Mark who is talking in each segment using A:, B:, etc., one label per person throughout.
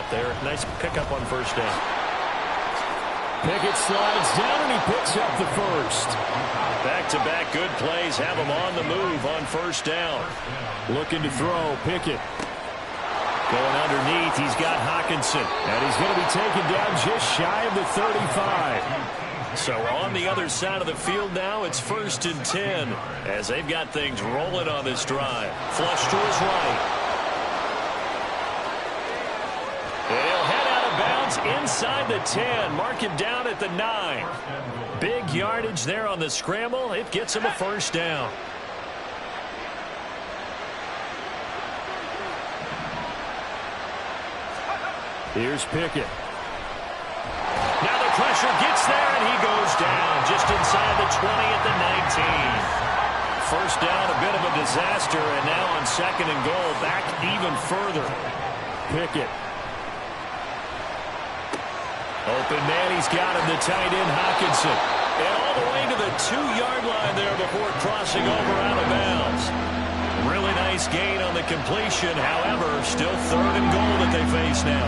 A: out there. Nice pickup on first down.
B: Pickett slides down, and he picks up the first.
A: Back-to-back good plays have him on the move on first down.
B: Looking to throw, Pickett.
A: Going underneath, he's got Hockenson.
B: And he's going to be taken down just shy of the 35.
A: So on the other side of the field now, it's 1st and 10 as they've got things rolling on this drive. Flush to his right. And he'll head out of bounds inside the 10. Mark him down at the 9. Big yardage there on the scramble. It gets him a first down.
B: Here's Pickett.
A: Now the pressure gets there, and he goes down just inside the 20 at the 19. First down, a bit of a disaster, and now on 2nd and goal, back even further.
B: Pickett.
A: Open man, he's got him, the tight end, Hockenson. And all the way to the 2-yard line there before crossing over out of bounds. Really nice gain on the completion. However, still 3rd and goal that they face now.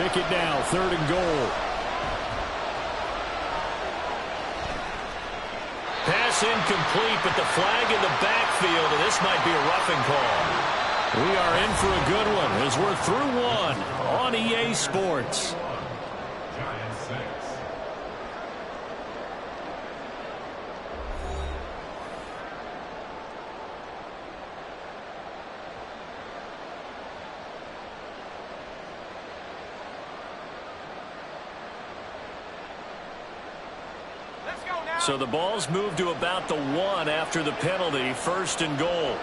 B: Pickett now, 3rd and goal.
A: Pass incomplete, but the flag in the backfield, and this might be a roughing call. We are in for a good one as we're through one on EA Sports. So the ball's moved to about the 1 after the penalty, 1st and goal.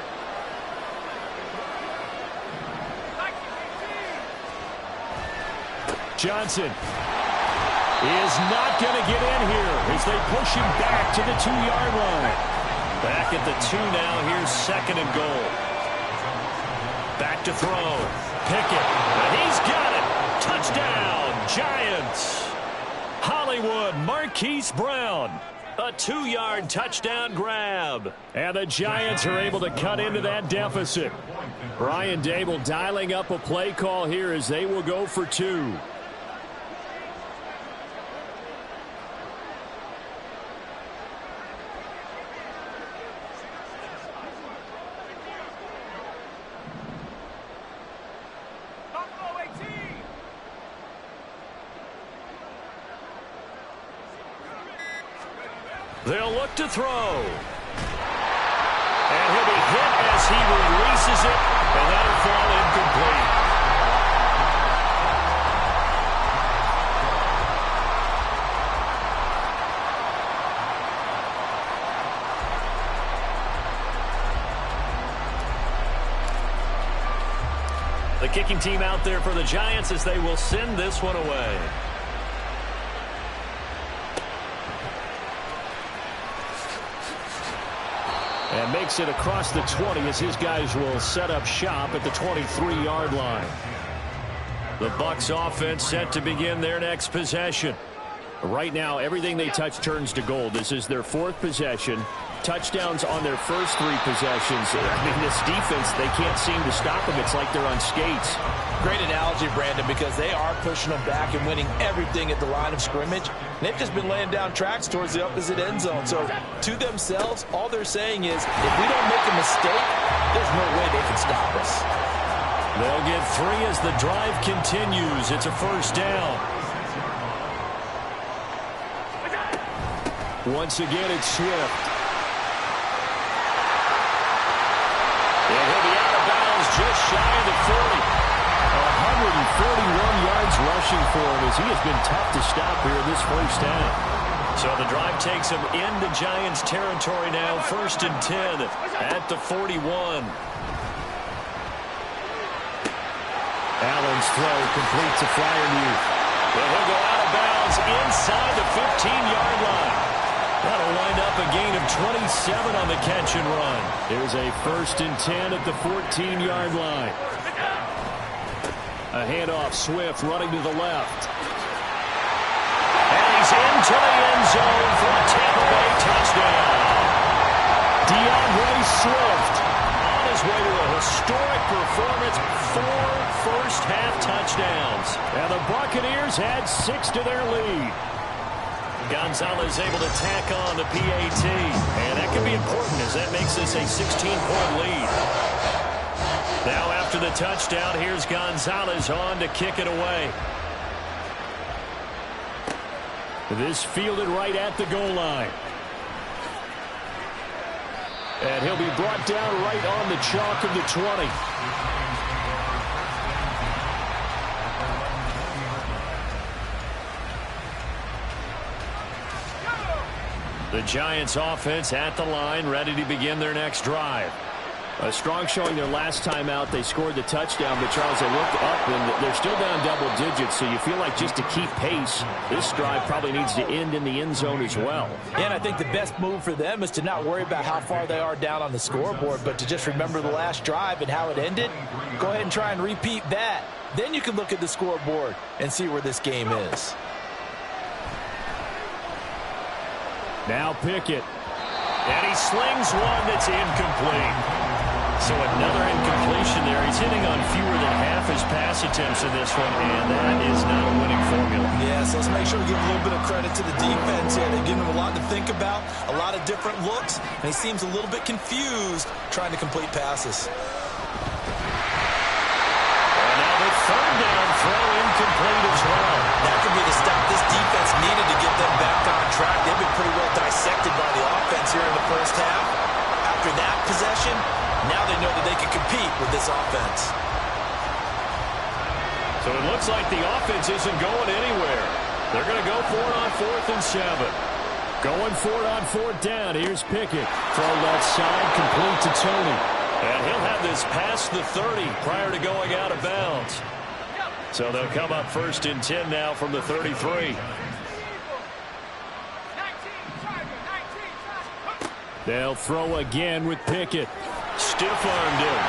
B: Johnson is not going to get in here as they push him back to the 2-yard line.
A: Back at the 2 now. Here's 2nd and goal. Back to throw. Pickett. And he's got it. Touchdown, Giants. Hollywood, Marquise Brown. A 2-yard touchdown grab.
B: And the Giants are able to cut into that deficit. Brian Dable dialing up a play call here as they will go for 2.
A: They'll look to throw. And he'll be hit as he releases it, and that'll fall incomplete. The kicking team out there for the Giants as they will send this one away.
B: And makes it across the 20 as his guys will set up shop at the 23-yard line.
A: The Bucs offense set to begin their next possession.
B: Right now, everything they touch turns to gold. This is their 4th possession. Touchdowns on their first 3 possessions. I mean, this defense, they can't seem to stop them. It's like they're on skates.
C: Great analogy, Brandon, because they are pushing them back and winning everything at the line of scrimmage. They've just been laying down tracks towards the opposite end zone. So to themselves, all they're saying is, if we don't make a mistake, there's no way they can stop us.
A: They'll get 3 as the drive continues. It's a first down.
B: Once again, it's Swift.
A: And he'll be out of bounds just shy of the 40.
B: 141 yards rushing for him as he has been tough to stop here in this first half.
A: So the drive takes him into Giants territory now. 1st and 10 at the 41.
B: Allen's throw completes a Freiermuth.
A: And he'll go out of bounds inside the 15-yard line. That'll wind up a gain of 27 on the catch and run.
B: There's a 1st and 10 at the 14-yard line. A handoff, Swift running to the left.
A: And he's into the end zone for a Tampa Bay touchdown.
B: DeAndre Swift
A: on his way to a historic performance, 4 first-half touchdowns.
B: And the Buccaneers add 6 to their lead.
A: Gonzalez able to tack on the PAT. And that can be important as that makes this a 16-point lead. Now after the touchdown, here's Gonzalez on to kick it away.
B: This fielded right at the goal line. And he'll be brought down right on the chalk of the 20.
A: The Giants offense at the line, ready to begin their next drive.
B: A strong showing their last time out. They scored the touchdown, but Charles, they looked up, and they're still down double digits, so you feel like just to keep pace, this drive probably needs to end in the end zone as well.
C: And I think the best move for them is to not worry about how far they are down on the scoreboard, but to just remember the last drive and how it ended. Go ahead and try and repeat that. Then you can look at the scoreboard and see where this game is.
B: Now Pickett.
A: And he slings one that's incomplete. So another incompletion there. He's hitting on fewer than half his pass attempts in this one, and that is not a winning formula.
C: Yeah, so let's make sure we give a little bit of credit to the defense here. They've given him a lot to think about, a lot of different looks, and he seems a little bit confused trying to complete passes.
A: And now the third down throw incomplete as well.
C: That could be the stop this defense needed to get them back on track. They've been pretty well dissected by the offense here in the first half. After that possession, now they know that they can compete with this offense.
A: So it looks like the offense isn't going anywhere. They're going to go for it on 4th and 7.
B: Going for it on 4th down. Here's Pickett. Throw left side, complete to Tony.
A: And he'll have this past the 30 prior to going out of bounds. So they'll come up 1st and 10 now from the 33.
B: They'll throw again with Pickett.
A: Stiff-armed him.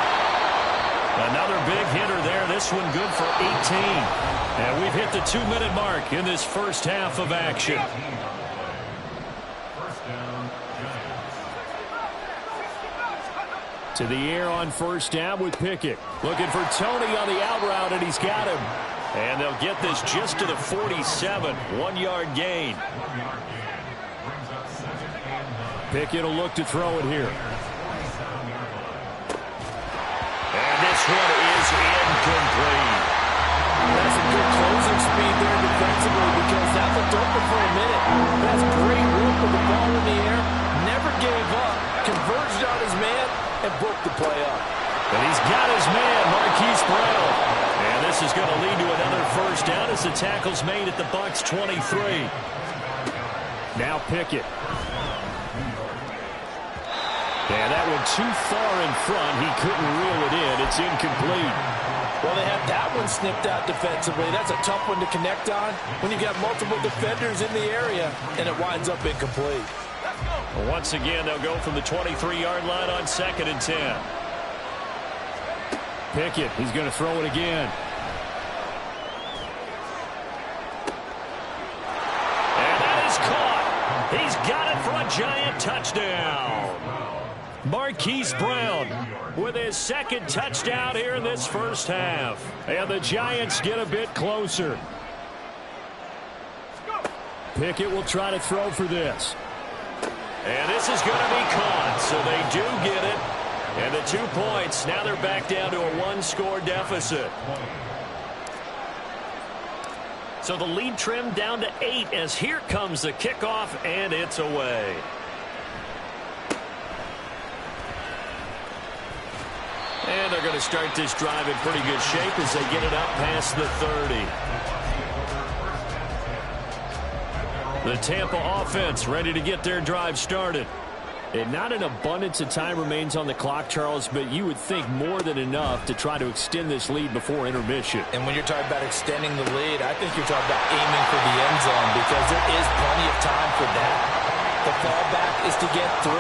A: Another big hitter there. This one good for 18. And we've hit the 2-minute mark in this first half of action.
B: To the air on 1st down with Pickett. Looking for Tony on the out route, and he's got him.
A: And they'll get this just to the 47. 1-yard gain.
B: Pickett will look to throw it here.
A: And this one is incomplete.
C: That's a good closing speed there defensively because that looked open for a minute. That's great work with the ball in the air. Never gave up. Converged on his man and broke the play up.
A: And he's got his man, Marquise Brown. And this is going to lead to another first down as the tackle's made at the Bucs 23.
B: Now Pickett. And that one too far in front. He couldn't reel it in. It's incomplete.
C: Well, they had that one snipped out defensively. That's a tough one to connect on when you got multiple defenders in the area, and it winds up incomplete.
A: Once again, they'll go from the 23-yard line on 2nd and 10.
B: Pickett, he's going to throw it again.
A: And that is caught. He's got it for a Giant touchdown. Marquise Brown with his 2nd touchdown here in this first half.
B: And the Giants get a bit closer. Pickett will try to throw for this.
A: And this is going to be caught, so they do get it. And the 2 points, now they're back down to a 1-score deficit. So the lead trimmed down to 8 as here comes the kickoff, and it's away. And they're going to start this drive in pretty good shape as they get it up past the 30. The Tampa offense ready to get their drive started.
B: And not an abundance of time remains on the clock, Charles, but you would think more than enough to try to extend this lead before intermission.
C: And when you're talking about extending the lead, I think you're talking about aiming for the end zone because there is plenty of time for that. The fallback is to get 3.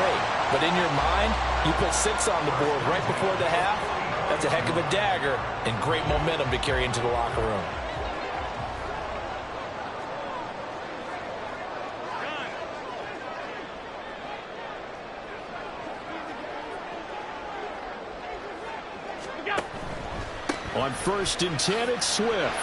C: But in your mind, you put 6 on the board right before the half. That's a heck of a dagger and great momentum to carry into the locker room.
B: On 1st and 10, it's Swift.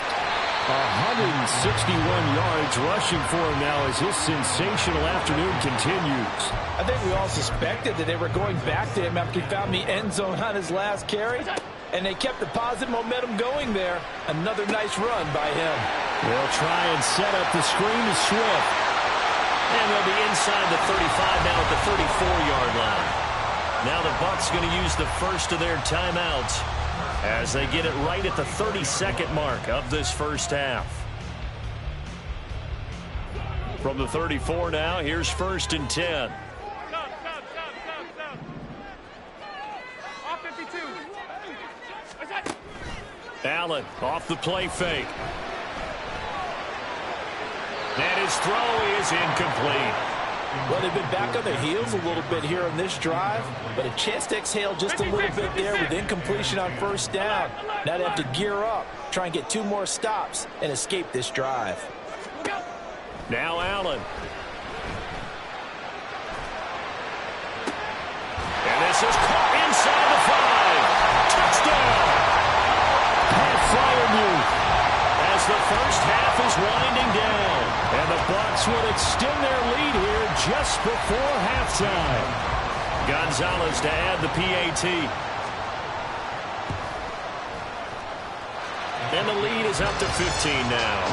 B: 161 yards rushing for him now as his sensational afternoon continues.
C: I think we all suspected that they were going back to him after he found the end zone on his last carry, and they kept the positive momentum going there. Another nice run by him.
B: They'll try and set up the screen to Swift.
A: And they'll be inside the 35 now at the 34-yard line. Now the Bucs going to use the first of their timeouts as they get it right at the 32nd mark of this first half. From the 34 now, here's 1st and 10. Allen off the play fake. And his throw is incomplete.
C: Well, they've been back on their heels a little bit here on this drive, but a chance to exhale just a little bit there with incompletion on 1st down. Now they have to gear up, try and get 2 more stops, and escape this drive.
A: Now Allen. And this is caught inside the 5. Touchdown! Pat Fryermuth as the first half is winding down. And the Bucs will extend their lead here just before halftime. Gonzalez to add the PAT. And the lead is up to 15 now.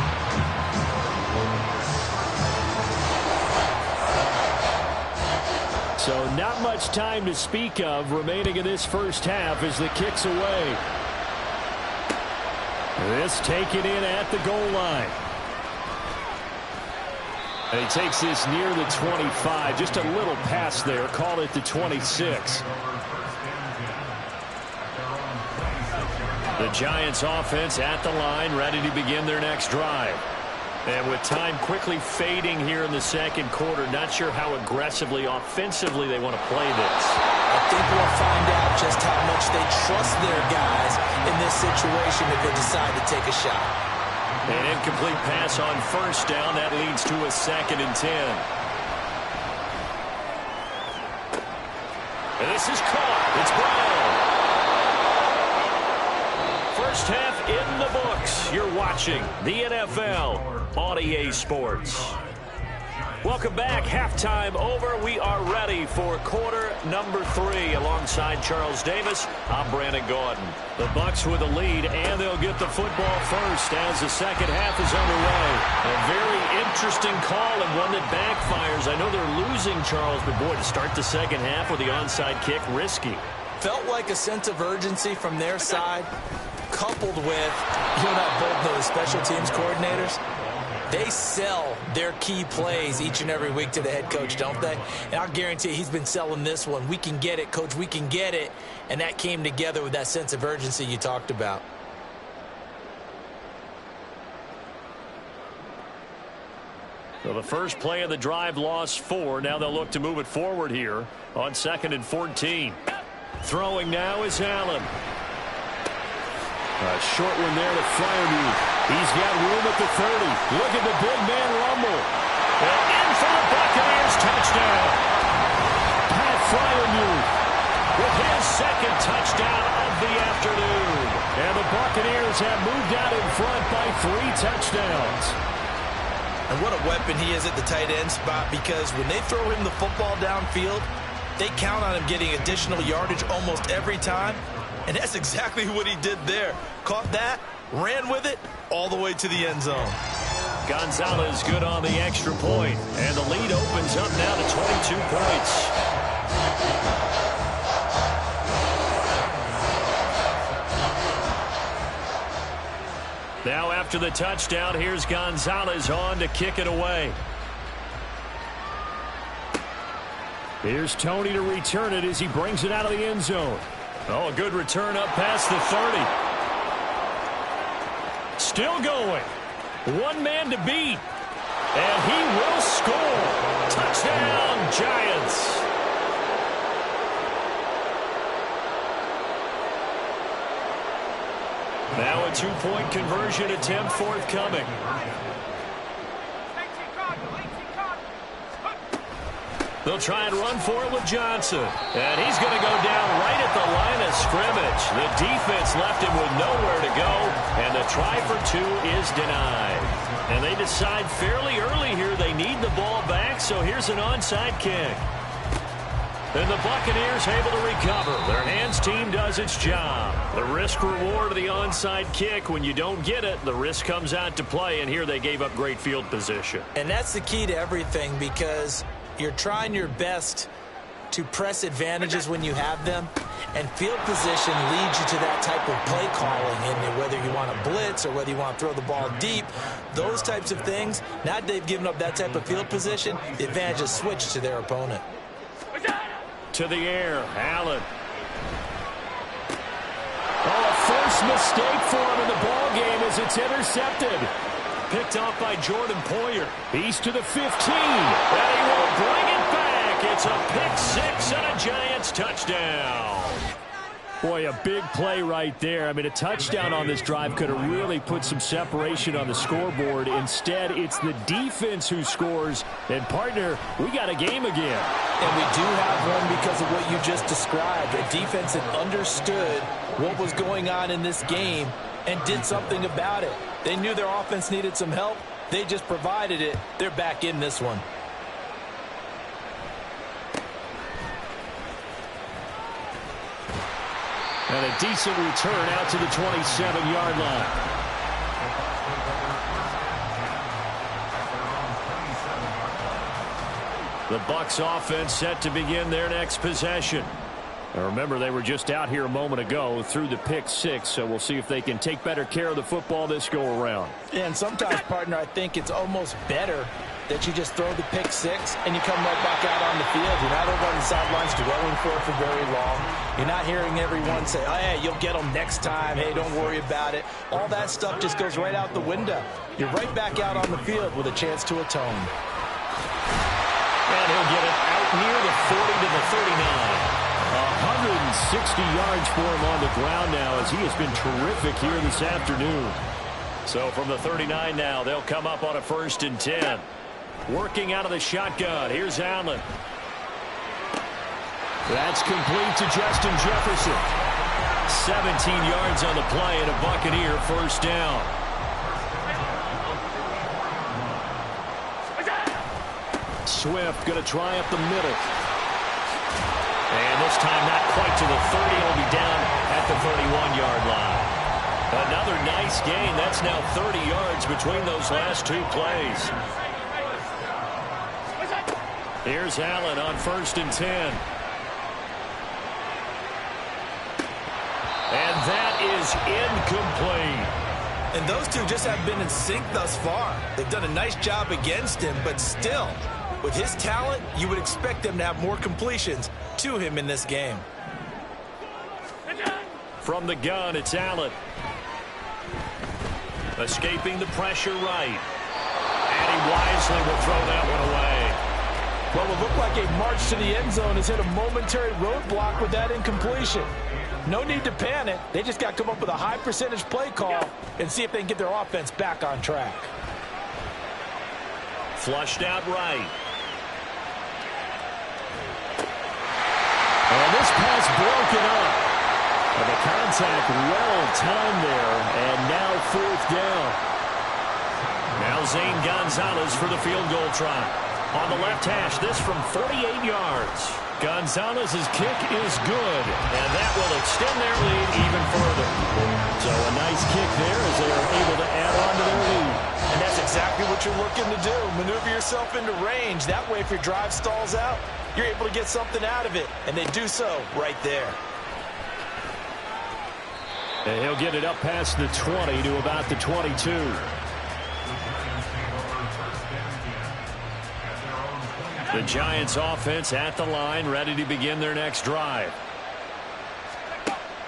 B: So not much time to speak of remaining in this first half as the kick's away. This taken in at the goal line. And he takes this near the 25. Just a little pass there. Call it the 26.
A: The Giants offense at the line, ready to begin their next drive. And with time quickly fading here in the second quarter, not sure how aggressively, offensively they want to play this.
C: I think we'll find out just how much they trust their guys in this situation if they decide to take a shot.
A: An incomplete pass on 1st down. That leads to a 2nd and 10. And this is caught. It's Brown. First half in the books. You're watching the NFL on EA Sports. Welcome back. Halftime over. We are ready for quarter number 3. Alongside Charles Davis, I'm Brandon Gordon. The Bucs with a lead, and they'll get the football first as the second half is underway. A very interesting call and one that backfires. I know they're losing, Charles, but boy, to start the second half with the onside kick, risky.
C: Felt like a sense of urgency from their side, coupled with, you and I both know the special teams coordinators. They sell their key plays each and every week to the head coach, don't they? And I'll guarantee he's been selling this one. We can get it, coach, we can get it. And that came together with that sense of urgency you talked about.
A: So the first play of the drive lost 4. Now they'll look to move it forward here on 2nd and 14. Throwing now is Allen.
B: A short one there to Fryermuth. He's got room at the 30. Look at the big man rumble.
A: And in for the Buccaneers touchdown.
B: Pat Fryermuth
A: with his 2nd touchdown of the afternoon.
B: And the Buccaneers have moved out in front by 3 touchdowns.
C: And what a weapon he is at the tight end spot, because when they throw him the football downfield, they count on him getting additional yardage almost every time. And that's exactly what he did there. Caught that, ran with it, all the way to the end zone.
A: Gonzalez good on the extra point. And the lead opens up now to 22 points. Now after the touchdown, here's Gonzalez on to kick it away.
B: Here's Tony to return it as he brings it out of the end zone.
A: Oh, a good return up past the 30. Still going. One man to beat. And he will score. Touchdown, Giants. Now a 2-point conversion attempt forthcoming. They'll try and run for it with Johnson. And he's going to go down right at the line of scrimmage. The defense left him with nowhere to go, and the try for two is denied. And they decide fairly early here they need the ball back, so here's an onside kick. And the Buccaneers able to recover. Their hands team does its job. The risk reward of the onside kick. When you don't get it, the risk comes out to play, and here they gave up great field position.
C: And that's the key to everything, because you're trying your best to press advantages when you have them, and field position leads you to that type of play calling, and whether you want to blitz or whether you want to throw the ball deep, those types of things. Now that they've given up that type of field position, the advantage is switched to their opponent.
A: To the air, Allen. Oh, a forced mistake for him in the ball game as it's intercepted. Picked off by Jordan Poyer. He's to the 15, and he will bring it back. It's a pick six and a Giants touchdown. Boy, a big play right there. I mean, a touchdown on this drive could have really put some separation on the scoreboard. Instead, it's the defense who scores. And, partner, we got a game again.
C: And we do have one because of what you just described. A defense that understood what was going on in this game and did something about it. They knew their offense needed some help. They just provided it. They're back in this one.
A: And a decent return out to the 27-yard line. The Bucs offense set to begin their next possession. Now remember, they were just out here a moment ago through the pick six, so we'll see if they can take better care of the football this go-around.
C: And sometimes, partner, I think it's almost better that you just throw the pick six and you come right back out on the field. You're not over on the sidelines dwelling for it for very long. You're not hearing everyone say, oh, hey, you'll get them next time. Hey, don't worry about it. All that stuff just goes right out the window. You're right back out on the field with a chance to atone.
A: And he'll get it out near the 40 to the 39. 160 yards for him on the ground now, as he has been terrific here this afternoon. So from the 39 now, they'll come up on a 1st and 10. Working out of the shotgun. Here's Allen. That's complete to Justin Jefferson. 17 yards on the play and a Buccaneer 1st down. Swift going to try up the middle. And this time not quite to the 30. It'll be down at the 31-yard line. Another nice gain. That's now 30 yards between those last two plays. Here's Allen on 1st and 10. And that is incomplete.
C: And those two just have been in sync thus far. They've done a nice job against him, but still, with his talent, you would expect them to have more completions to him in this game.
A: From the gun, it's Allen. Escaping the pressure right. And he wisely will throw that one away.
C: Well, it looked like a march to the end zone has hit a momentary roadblock with that incompletion. No need to panic. They just got to come up with a high percentage play call and see if they can get their offense back on track.
A: Flushed out right. And this pass broken up. And the contact well timed there. And now 4th down. Now Zane Gonzalez for the field goal try. On the left hash, this from 48 yards. Gonzalez's kick is good, and that will extend their lead even further. So a nice kick there as they are able to add on to their lead.
C: And that's exactly what you're looking to do. Maneuver yourself into range. That way, if your drive stalls out, you're able to get something out of it. And they do so right there.
A: And he'll get it up past the 20 to about the 22. The Giants offense at the line, ready to begin their next drive.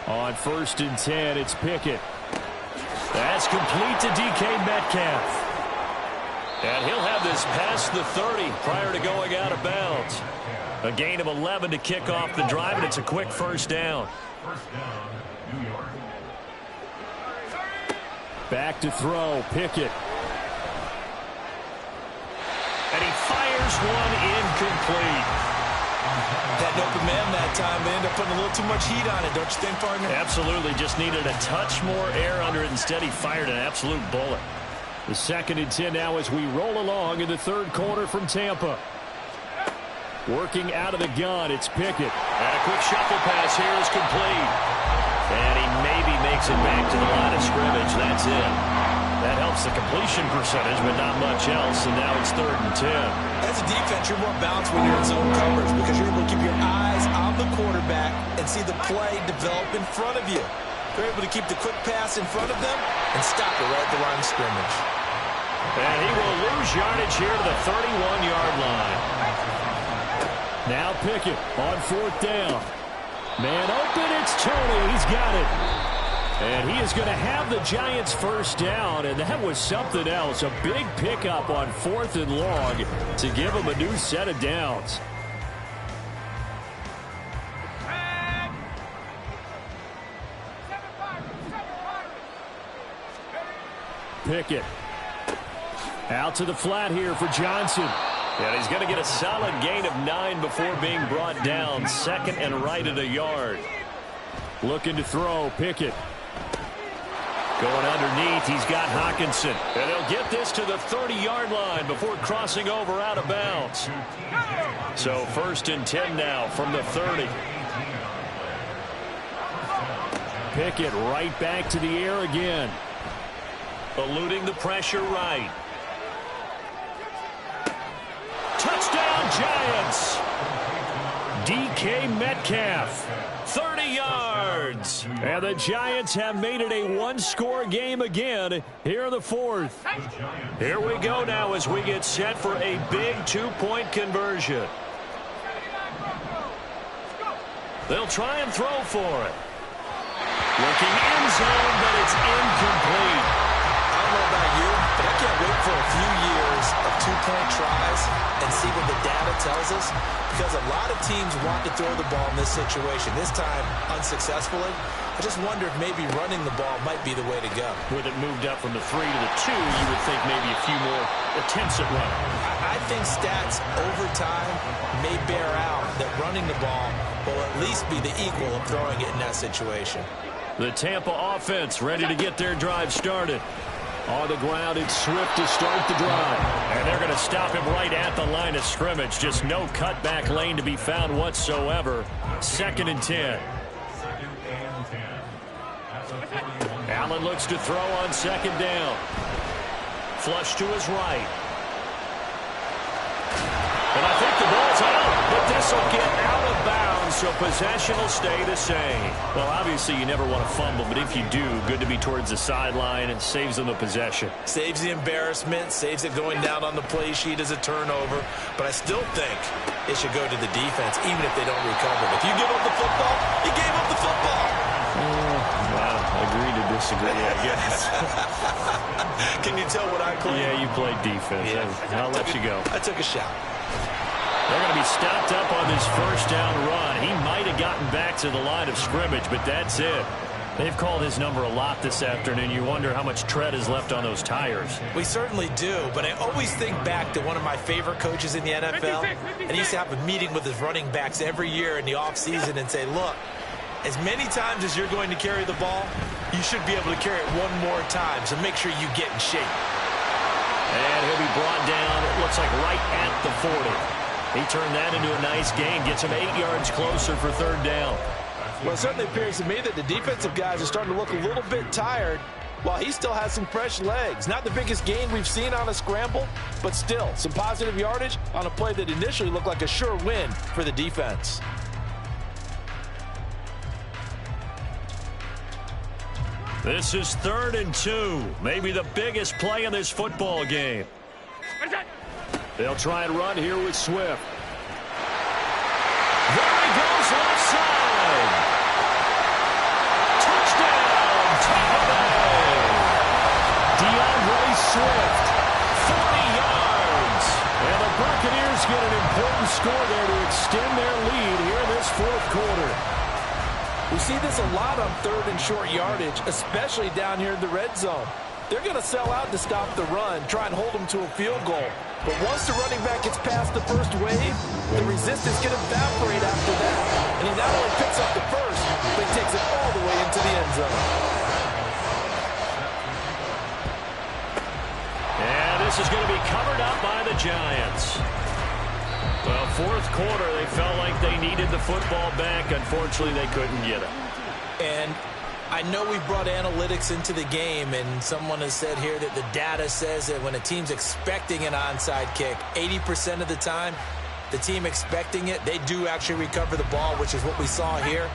A: On 1st and 10, it's Pickett. That's complete to DK Metcalf. And he'll have this past the 30 prior to going out of bounds. A gain of 11 to kick off the drive, and it's a quick 1st down. Back to throw, Pickett. And he fires First one incomplete.
C: Had an open man that time. They ended up putting a little too much heat on it, don't you think, partner?
A: Absolutely. Just needed a touch more air under it. Instead, he fired an absolute bullet.
B: The 2nd and 10 now as we roll along in the 3rd quarter from Tampa. Working out of the gun, it's Pickett.
A: And a quick shuffle pass here is complete. And he maybe makes it back to the line of scrimmage. That's it. That helps the completion percentage, but not much else. And now it's 3rd and 10.
C: As a defense, you're more balanced when you're in zone coverage because you're able to keep your eyes on the quarterback and see the play develop in front of you. They're able to keep the quick pass in front of them and stop it right at the line of scrimmage.
A: And he will lose yardage here to the 31-yard line.
B: Now Pickett on 4th down. Man open, it's Tony. He's got it. And he is going to have the Giants' first down, and that was something else. A big pickup on 4th and long to give him a new set of downs. Pickett out to the flat here for Johnson.
A: And he's going to get a solid gain of 9 before being brought down. 2nd and right at a yard.
B: Looking to throw, Pickett.
A: Going underneath, he's got Hockenson. And he'll get this to the 30-yard line before crossing over out of bounds. So 1st and 10 now from the 30.
B: Pickett right back to the air again.
A: Eluding the pressure right. Touchdown, Giants! DK Metcalf, 30 yards.
B: And the Giants have made it a one-score game again here in the 4th.
A: Here we go now as we get set for a big 2-point conversion. They'll try and throw for it. Looking end zone, but it's incomplete.
C: I don't know about you, but I can't wait for a few years of 2-point tries and see what the data tells us, because a lot of teams want to throw the ball in this situation. This time, unsuccessfully. I just wonder if maybe running the ball might be the way to go.
A: With it moved up from the 3 to the 2, you would think maybe a few more attempts at running.
C: I think stats over time may bear out that running the ball will at least be the equal of throwing it in that situation.
A: The Tampa offense ready to get their drive started.
B: On the ground, it's Swift to start the drive.
A: And they're going to stop him right at the line of scrimmage. Just no cutback lane to be found whatsoever. 2nd and 10. Allen looks to throw on 2nd down. Flush to his right. And I think the ball's out, but this will get out of bounds, so possession will stay the same.
B: Well, obviously you never want to fumble, but if you do, good to be towards the sideline. It saves them the possession.
C: Saves the embarrassment, saves it going down on the play sheet as a turnover, but I still think it should go to the defense, even if they don't recover. If you give up the football, you gave up the football.
B: Well, agree to disagree, I guess.
C: Can you tell what I played?
B: Yeah, you played defense. Yeah. I'll let you go.
C: I took a shot.
A: They're going to be stopped up on this first down run. He might have gotten back to the line of scrimmage, but that's it. They've called his number a lot this afternoon. You wonder how much tread is left on those tires.
C: We certainly do, but I always think back to one of my favorite coaches in the NFL. And he used to have a meeting with his running backs every year in the offseason and say, look, as many times as you're going to carry the ball, you should be able to carry it one more time, so make sure you get in shape.
A: And he'll be brought down, it looks like right at the 40. He turned that into a nice gain, gets him 8 yards closer for 3rd down.
C: Well, it certainly appears to me that the defensive guys are starting to look a little bit tired while he still has some fresh legs. Not the biggest gain we've seen on a scramble, but still some positive yardage on a play that initially looked like a sure win for the defense.
A: This is 3rd and 2, maybe the biggest play in this football game.
B: They'll try and run here with Swift.
A: There he goes left side. Touchdown, Tampa Bay.
B: DeAndre Swift,
A: 40 yards.
B: And the Buccaneers get an important score there to extend their lead here in this 4th quarter.
C: We see this a lot on 3rd and short yardage, especially down here in the red zone. They're going to sell out to stop the run, try and hold them to a field goal. But once the running back gets past the first wave, the resistance can evaporate after that. And he not only picks up the first, but he takes it all the way into the end zone.
A: And this is going to be covered up by the Giants. Well, fourth quarter, they felt like they needed the football back. Unfortunately, they couldn't get it.
C: And I know we brought analytics into the game, and someone has said here that the data says that when a team's expecting an onside kick, 80% of the time, the team expecting it, they do actually recover the ball, which is what we saw here.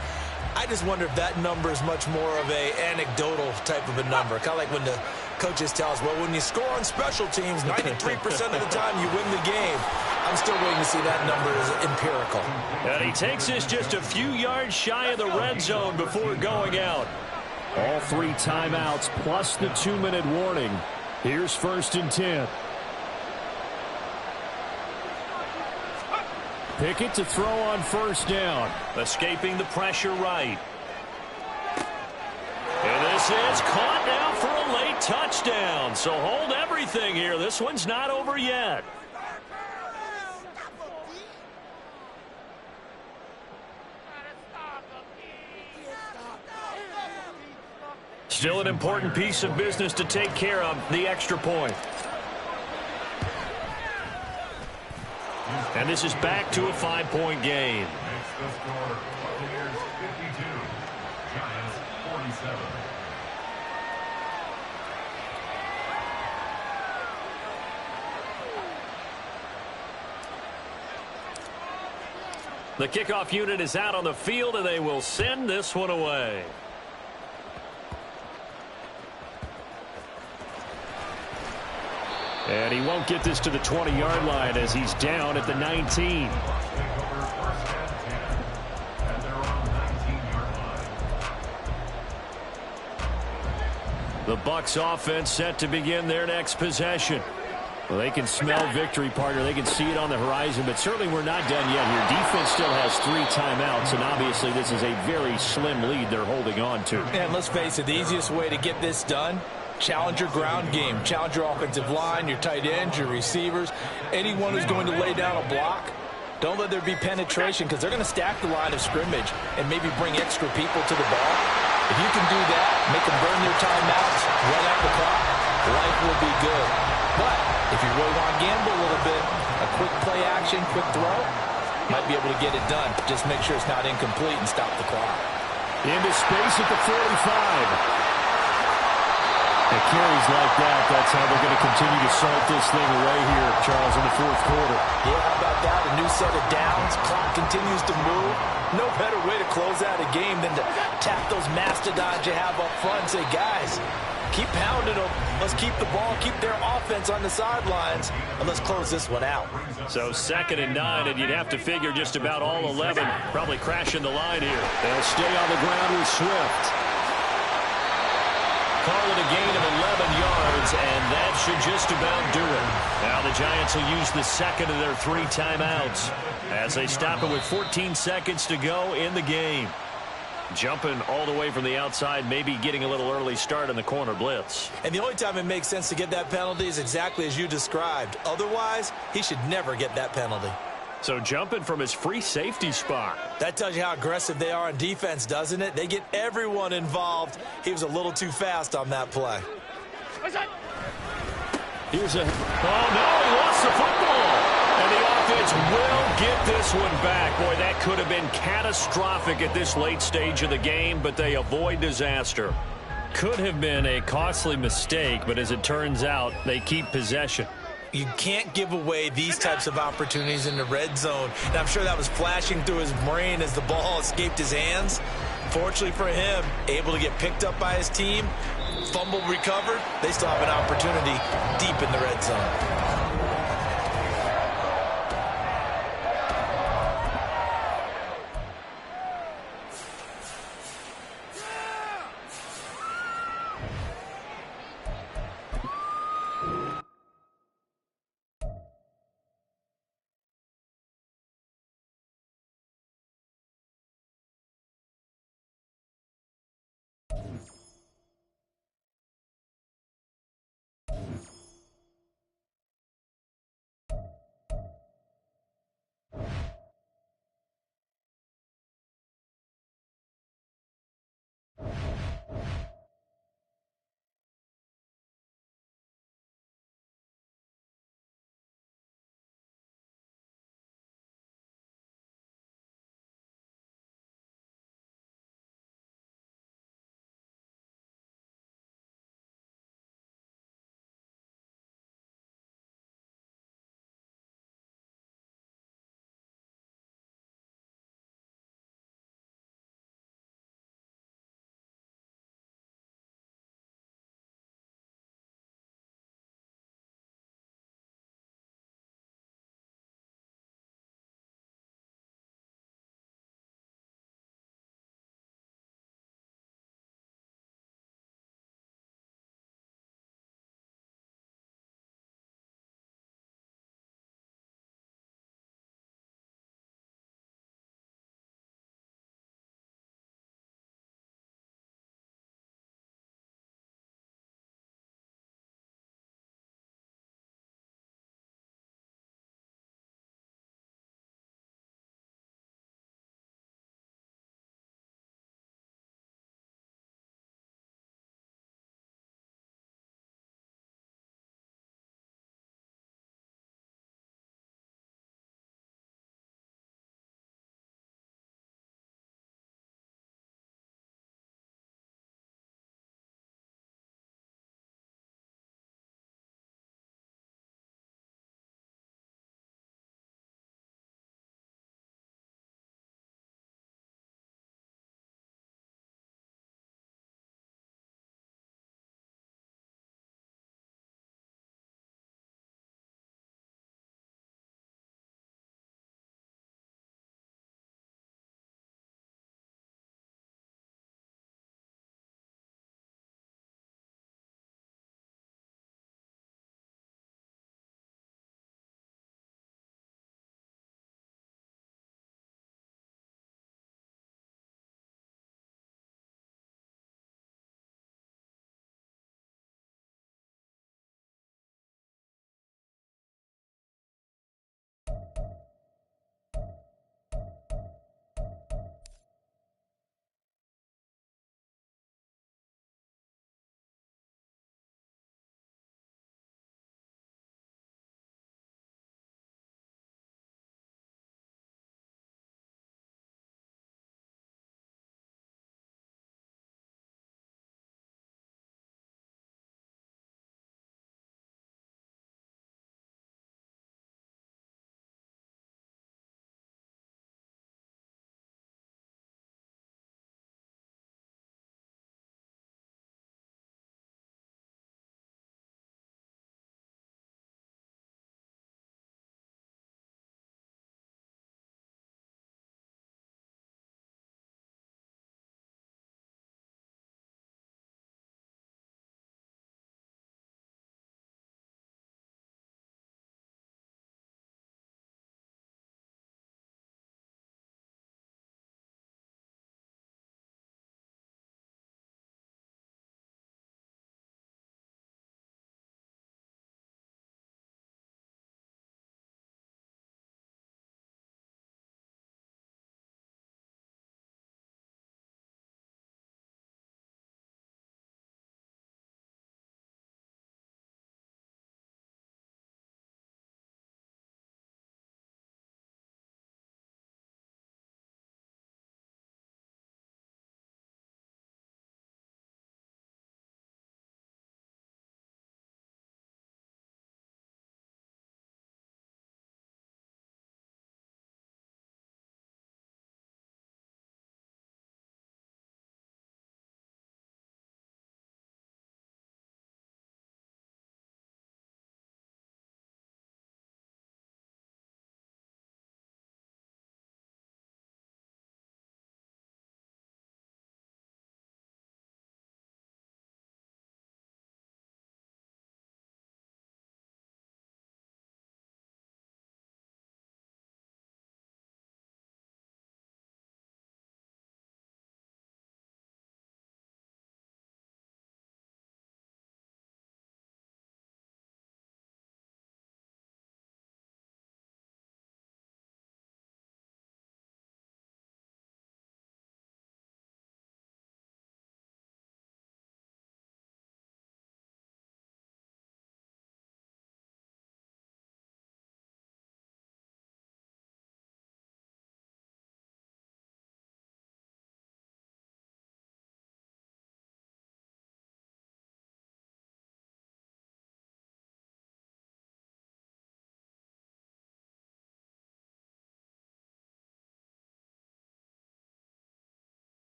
C: I just wonder if that number is much more of a anecdotal type of a number. Kind of like when the coaches tell us, well, when you score on special teams, 93% of the time you win the game. I'm still waiting to see that number as empirical.
A: And he takes this just a few yards shy of the red zone before going out.
B: All 3 timeouts plus the 2-minute warning. Here's 1st and 10. Pickett to throw on 1st down.
A: Escaping the pressure right. And this is caught now for a late touchdown. So hold everything here. This one's not over yet. Still an important piece of business to take care of, the extra point. And this is back to a 5-point game.
D: Buccaneers 52, Giants 47.
A: The kickoff unit is out on the field, and they will send this one away.
B: And he won't get this to the 20-yard line as he's down at the 19.
A: The Bucs offense set to begin their next possession.
B: Well, they can smell victory, partner. They can see it on the horizon, but certainly we're not done yet here. Defense still has 3 timeouts, and obviously this is a very slim lead they're holding on to.
C: And let's face it, the easiest way to get this done, challenge your ground game. Challenge your offensive line, your tight ends, your receivers, anyone who's going to lay down a block. Don't let there be penetration because they're going to stack the line of scrimmage and maybe bring extra people to the ball. If you can do that, make them burn their timeouts, run out the clock, life will be good. But if you really want to gamble a little bit, a quick play action, quick throw, might be able to get it done. Just make sure it's not incomplete and stop the clock.
B: Into space at the 45. It carries like that. That's how they're going to continue to salt this thing away here, Charles, in the fourth quarter.
C: Yeah, how about that? A new set of downs. Clock continues to move. No better way to close out a game than to tap those mastodons you have up front and say, guys, keep pounding them. Let's keep the ball, keep their offense on the sidelines, and let's close this one out.
A: So 2nd and 9, and you'd have to figure just about all 11 probably crashing the line here.
B: They'll stay on the ground with Swift.
A: Call it a gain of 11 yards, and that should just about do it. Now the Giants will use the 2nd of their 3 timeouts as they stop it with 14 seconds to go in the game. Jumping all the way from the outside, maybe getting a little early start in the corner blitz.
C: And the only time it makes sense to get that penalty is exactly as you described. Otherwise, he should never get that penalty.
A: So jumping from his free safety spot.
C: That tells you how aggressive they are on defense, doesn't it? They get everyone involved. He was a little too fast on that play.
B: Here's a...
A: Oh, no, he lost the football. And the offense will get this one back. Boy, that could have been catastrophic at this late stage of the game, but they avoid disaster.
B: Could have been a costly mistake, but as it turns out, they keep possession.
C: You can't give away these types of opportunities in the red zone. And I'm sure that was flashing through his brain as the ball escaped his hands. Fortunately for him, able to get picked up by his team, fumble recovered. They still have an opportunity deep in the red zone.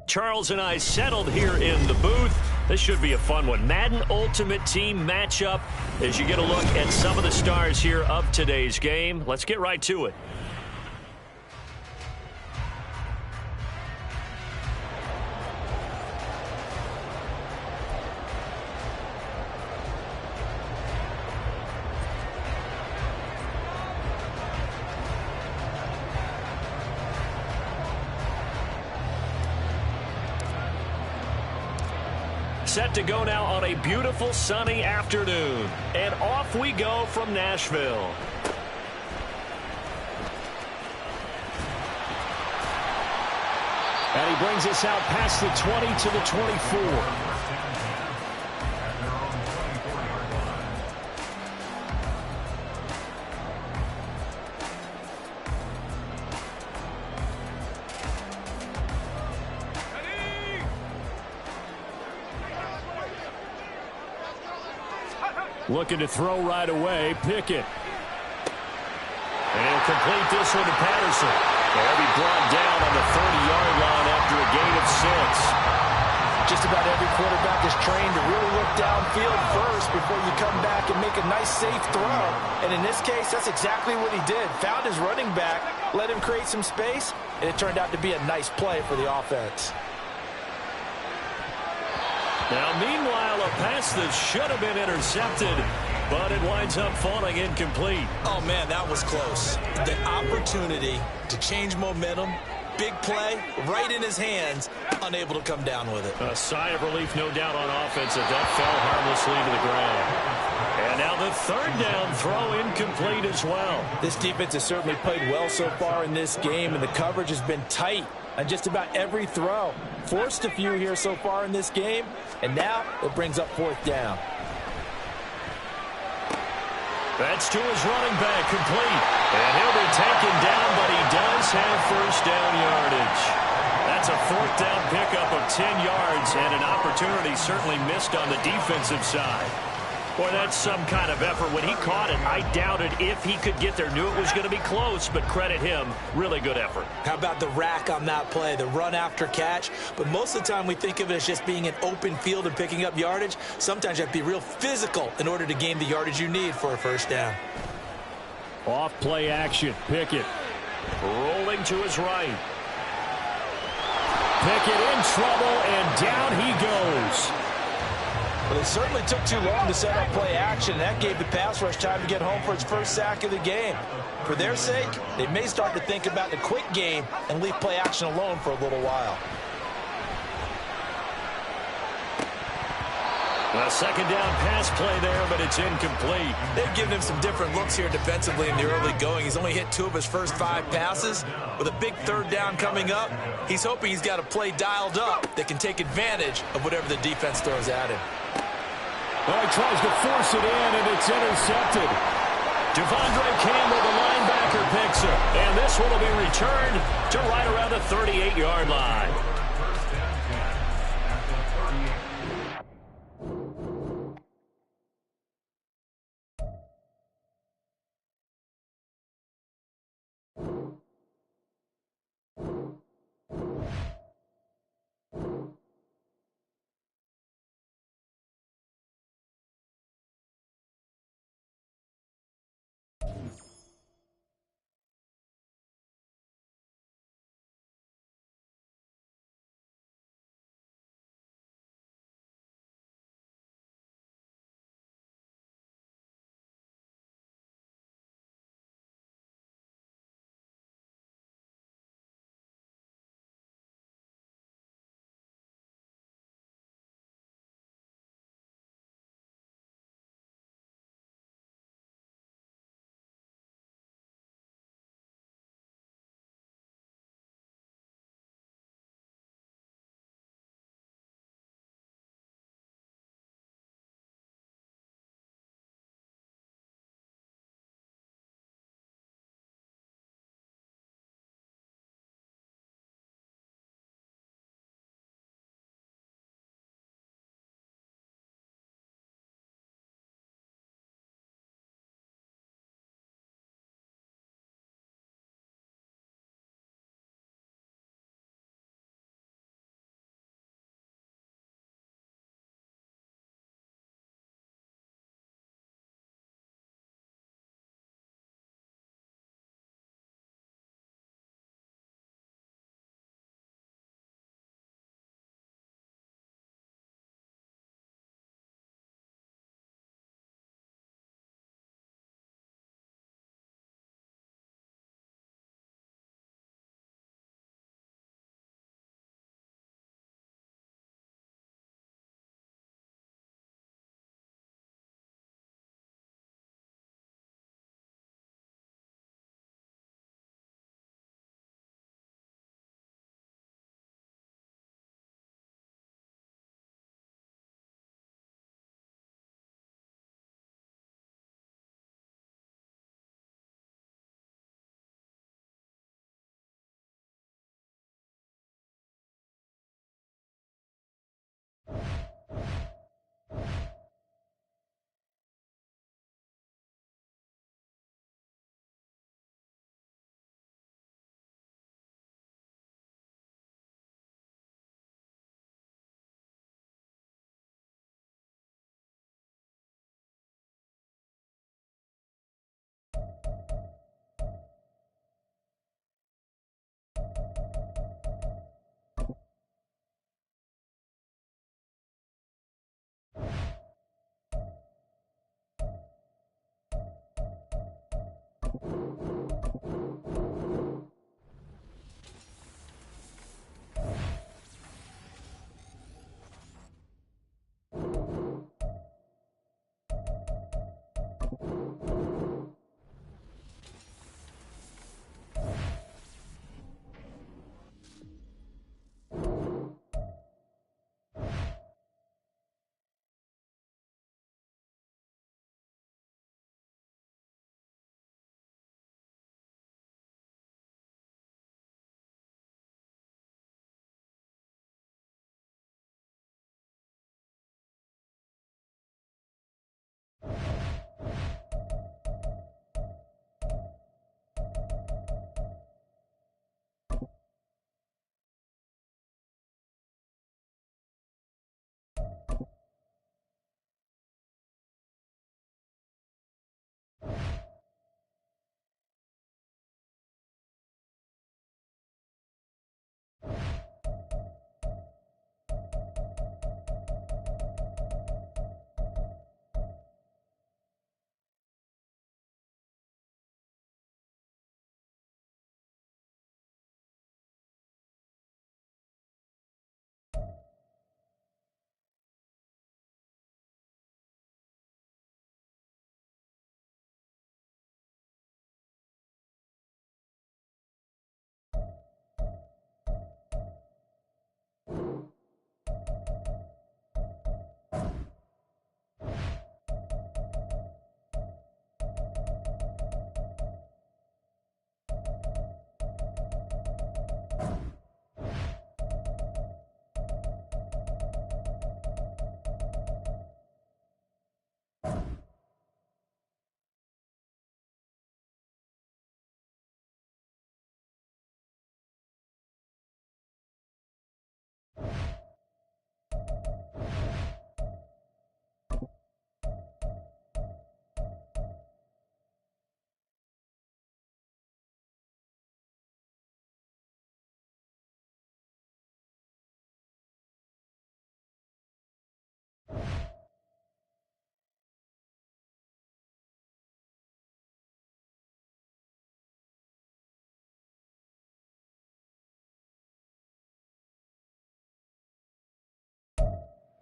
A: Charles and I settled here in the booth. This should be a fun one. Madden Ultimate Team matchup as you get a look at some of the stars here of today's game. Let's get right to it. Set to go now on a beautiful sunny afternoon. And off we go from Nashville.
B: And he brings us out past the 20 to the 24. Looking to throw right away. Pickett.
A: And he'll complete this one to Patterson. They'll be brought down on the 30-yard line after a gain of 6.
C: Just about every quarterback is trained to really look downfield first before you come back and make a nice, safe throw. And in this case, that's exactly what he did. Found his running back, let him create some space, and it turned out to be a nice play for the offense.
A: Now, meanwhile, a pass that should have been intercepted, but it winds up falling incomplete.
C: Oh, man, that was close. The opportunity to change momentum, big play, right in his hands, unable to come down with it.
A: A sigh of relief, no doubt, on offense that fell harmlessly to the ground. And now the third down throw incomplete as well.
C: This defense has certainly played well so far in this game, and the coverage has been tight on just about every throw. Forced a few here so far in this game, and now it brings up fourth down.
A: That's to his running back, complete. And he'll be taken down, but he does have first down yardage. That's a fourth down pickup of 10 yards, and an opportunity certainly missed on the defensive side. Boy, that's some kind of effort. When he caught it, I doubted if he could get there. Knew it was going to be close, but credit him. Really good effort.
C: How about the rack on that play, the run after catch? But most of the time we think of it as just being an open field and picking up yardage. Sometimes you have to be real physical in order to gain the yardage you need for a first down.
B: Off play action. Pickett.
A: Rolling to his right.
B: Pickett in trouble, and down he goes.
C: Well, it certainly took too long to set up play action. That gave the pass rush time to get home for its first sack of the game. For their sake, they may start to think about the quick game and leave play action alone for a little while.
A: A second down pass play there, but it's incomplete.
C: They've given him some different looks here defensively in the early going. He's only hit 2 of his first 5 passes. With a big third down coming up, he's hoping he's got a play dialed up that can take advantage of whatever the defense throws at him.
B: Well, he tries to force it in, and it's intercepted.
A: Devondre Campbell, the linebacker, picks it. And this one will be returned to right around the 38-yard line.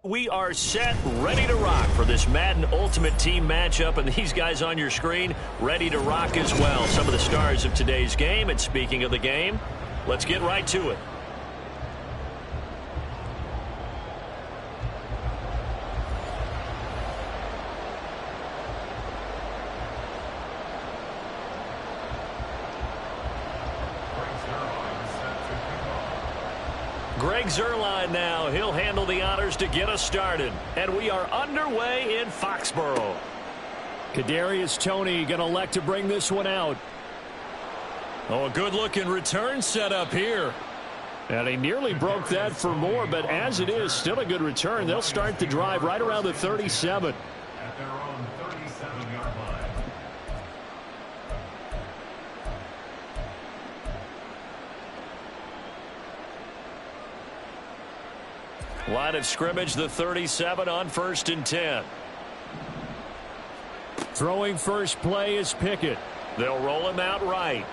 A: We are set, ready to rock for this Madden Ultimate Team matchup, and these guys on your screen ready to rock as well. Some of the stars of today's game, and speaking of the game, let's get right to it. Greg Zuerlein now. He'll handle the honors to get us started. And we are underway in Foxborough.
B: Kadarius Toney going to elect to bring this one out.
A: Oh, a good-looking return set up here.
B: And he nearly broke that for more, but as it is, still a good return. They'll start the drive right around the 37.
D: At their own 37-yard line.
A: Line of scrimmage, the 37 on 1st and 10.
B: Throwing first play is Pickett.
A: They'll roll him out right.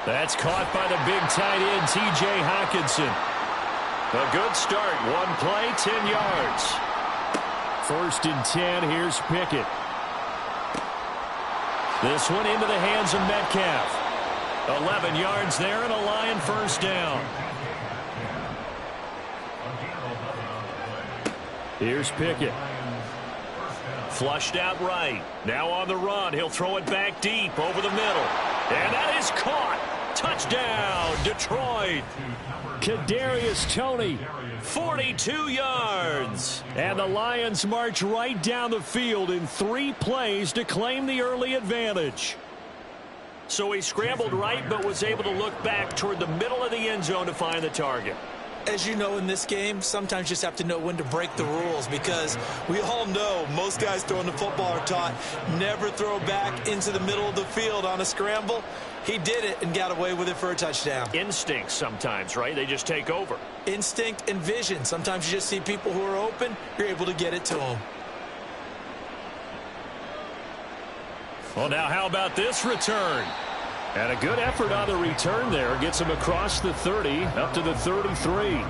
A: That's caught by the big tight end, T.J. Hockenson. A good start. One play, 10 yards.
B: 1st and 10, here's Pickett.
A: This one into the hands of Metcalf. 11 yards there and a Lion first down.
B: Here's Pickett.
A: Flushed out right. Now on the run. He'll throw it back deep over the middle. And that is caught. Touchdown, Detroit.
B: Kadarius Toney.
A: 42 yards.
B: And the Lions march right down the field in 3 plays to claim the early advantage.
A: So he scrambled right but was able to look back toward the middle of the end zone to find the target.
C: As you know, in this game, sometimes you just have to know when to break the rules, because we all know most guys throwing the football are taught never throw back into the middle of the field on a scramble. He did it and got away with it for a touchdown.
A: Instinct sometimes, right? They just take over.
C: Instinct and vision. Sometimes you just see people who are open, you're able to get it to them.
A: Well, now how about this return?
B: And a good effort on the return there. Gets him across the 30, up to the 33.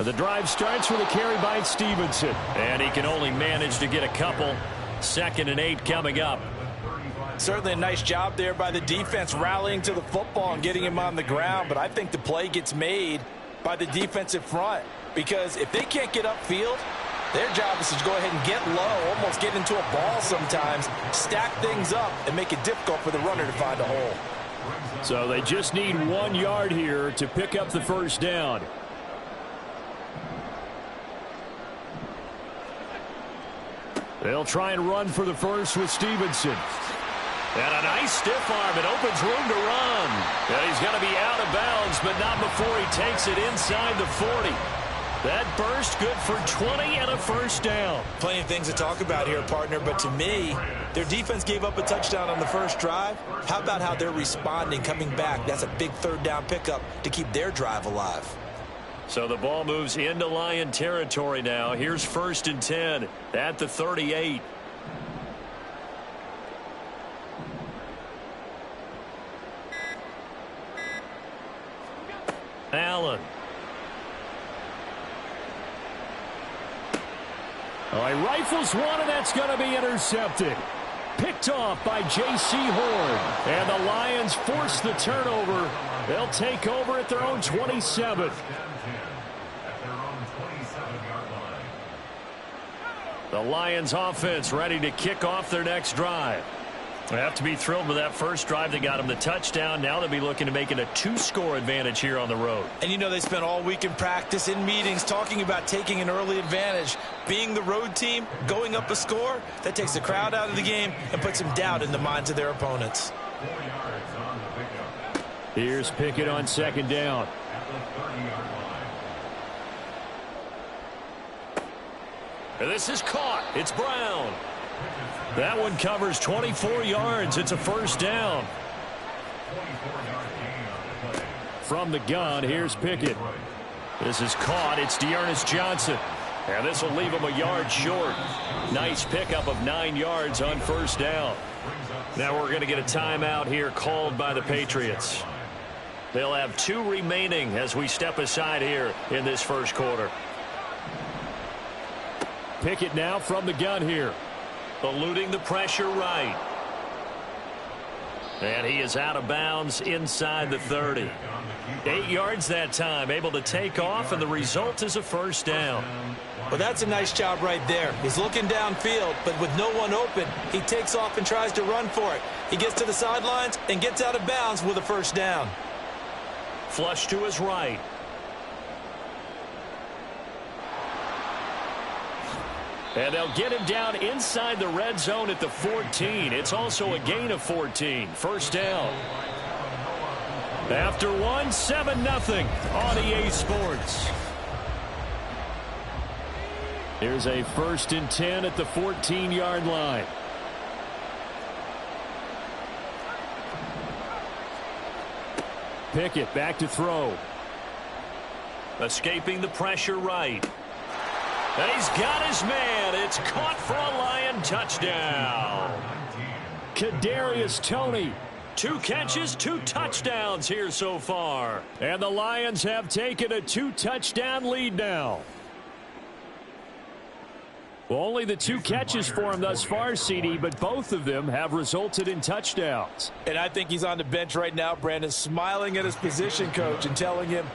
B: The drive starts with a carry by Stevenson.
A: And he can only manage to get a couple. 2nd and 8 coming up.
C: Certainly a nice job there by the defense rallying to the football and getting him on the ground. But I think the play gets made by the defensive front, because if they can't get upfield, their job is to go ahead and get low, almost get into a ball sometimes, stack things up, and make it difficult for the runner to find a hole.
B: So they just need 1 yard here to pick up the first down. They'll try and run for the first with Stevenson.
A: And a nice stiff arm. It opens room to run. And he's going to be out of bounds, but not before he takes it inside the 40. That burst good for 20 and a first down.
C: Plenty of things to talk about here, partner, but to me, their defense gave up a touchdown on the first drive. How about how they're responding, coming back? That's a big 3rd down pickup to keep their drive alive.
A: So the ball moves into Lion territory now. Here's 1st and 10 at the 38. Allen.
B: Oh, he rifles one, and that's going to be intercepted. Picked off by J.C. Horn. And the Lions force the turnover. They'll take over at their own 27.
A: The Lions offense ready to kick off their next drive. They have to be thrilled with that first drive that got them the touchdown. Now they'll be looking to make it a 2-score advantage here on the road.
C: And you know they spent all week in practice, in meetings, talking about taking an early advantage. Being the road team, going up a score, that takes the crowd out of the game and puts some doubt in the minds of their opponents.
D: 4 yards on the pickup.
B: Here's Pickett on 2nd down.
D: At the 30-yard line.
A: And this is caught. It's Brown. That one covers 24 yards. It's a first down.
D: 24-yard gain on the play.
B: from the gun. Here's Pickett.
A: This is caught. It's Dearness Johnson. And this will leave him a yard short. Nice pickup of 9 yards on first down. Now we're going to get a timeout here called by the Patriots. They'll have 2 remaining as we step aside here in this first quarter.
B: Pickett now from the gun here.
A: Eluding the pressure right. And he is out of bounds inside the 30. 8 yards that time, able to take off, and the result is a first down.
C: Well, that's a nice job right there. He's looking downfield, but with no one open, he takes off and tries to run for it. He gets to the sidelines and gets out of bounds with a first down.
A: Flush to his right.
B: And they'll get him down inside the red zone at the 14. It's also a gain of 14. First down. After 7-0 on EA Sports. Here's a 1st and 10 at the 14-yard line. Pickett back to throw.
A: Escaping the pressure right. And he's got his man. It's caught for a Lion touchdown.
B: Kadarius Toney.
A: 2 catches, 2 touchdowns here so far.
B: And the Lions have taken a 2-touchdown lead now. Well, only the 2 catches for him thus far, CD, but both of them have resulted in touchdowns.
C: And I think he's on the bench right now, Brandon, smiling at his position coach and telling him,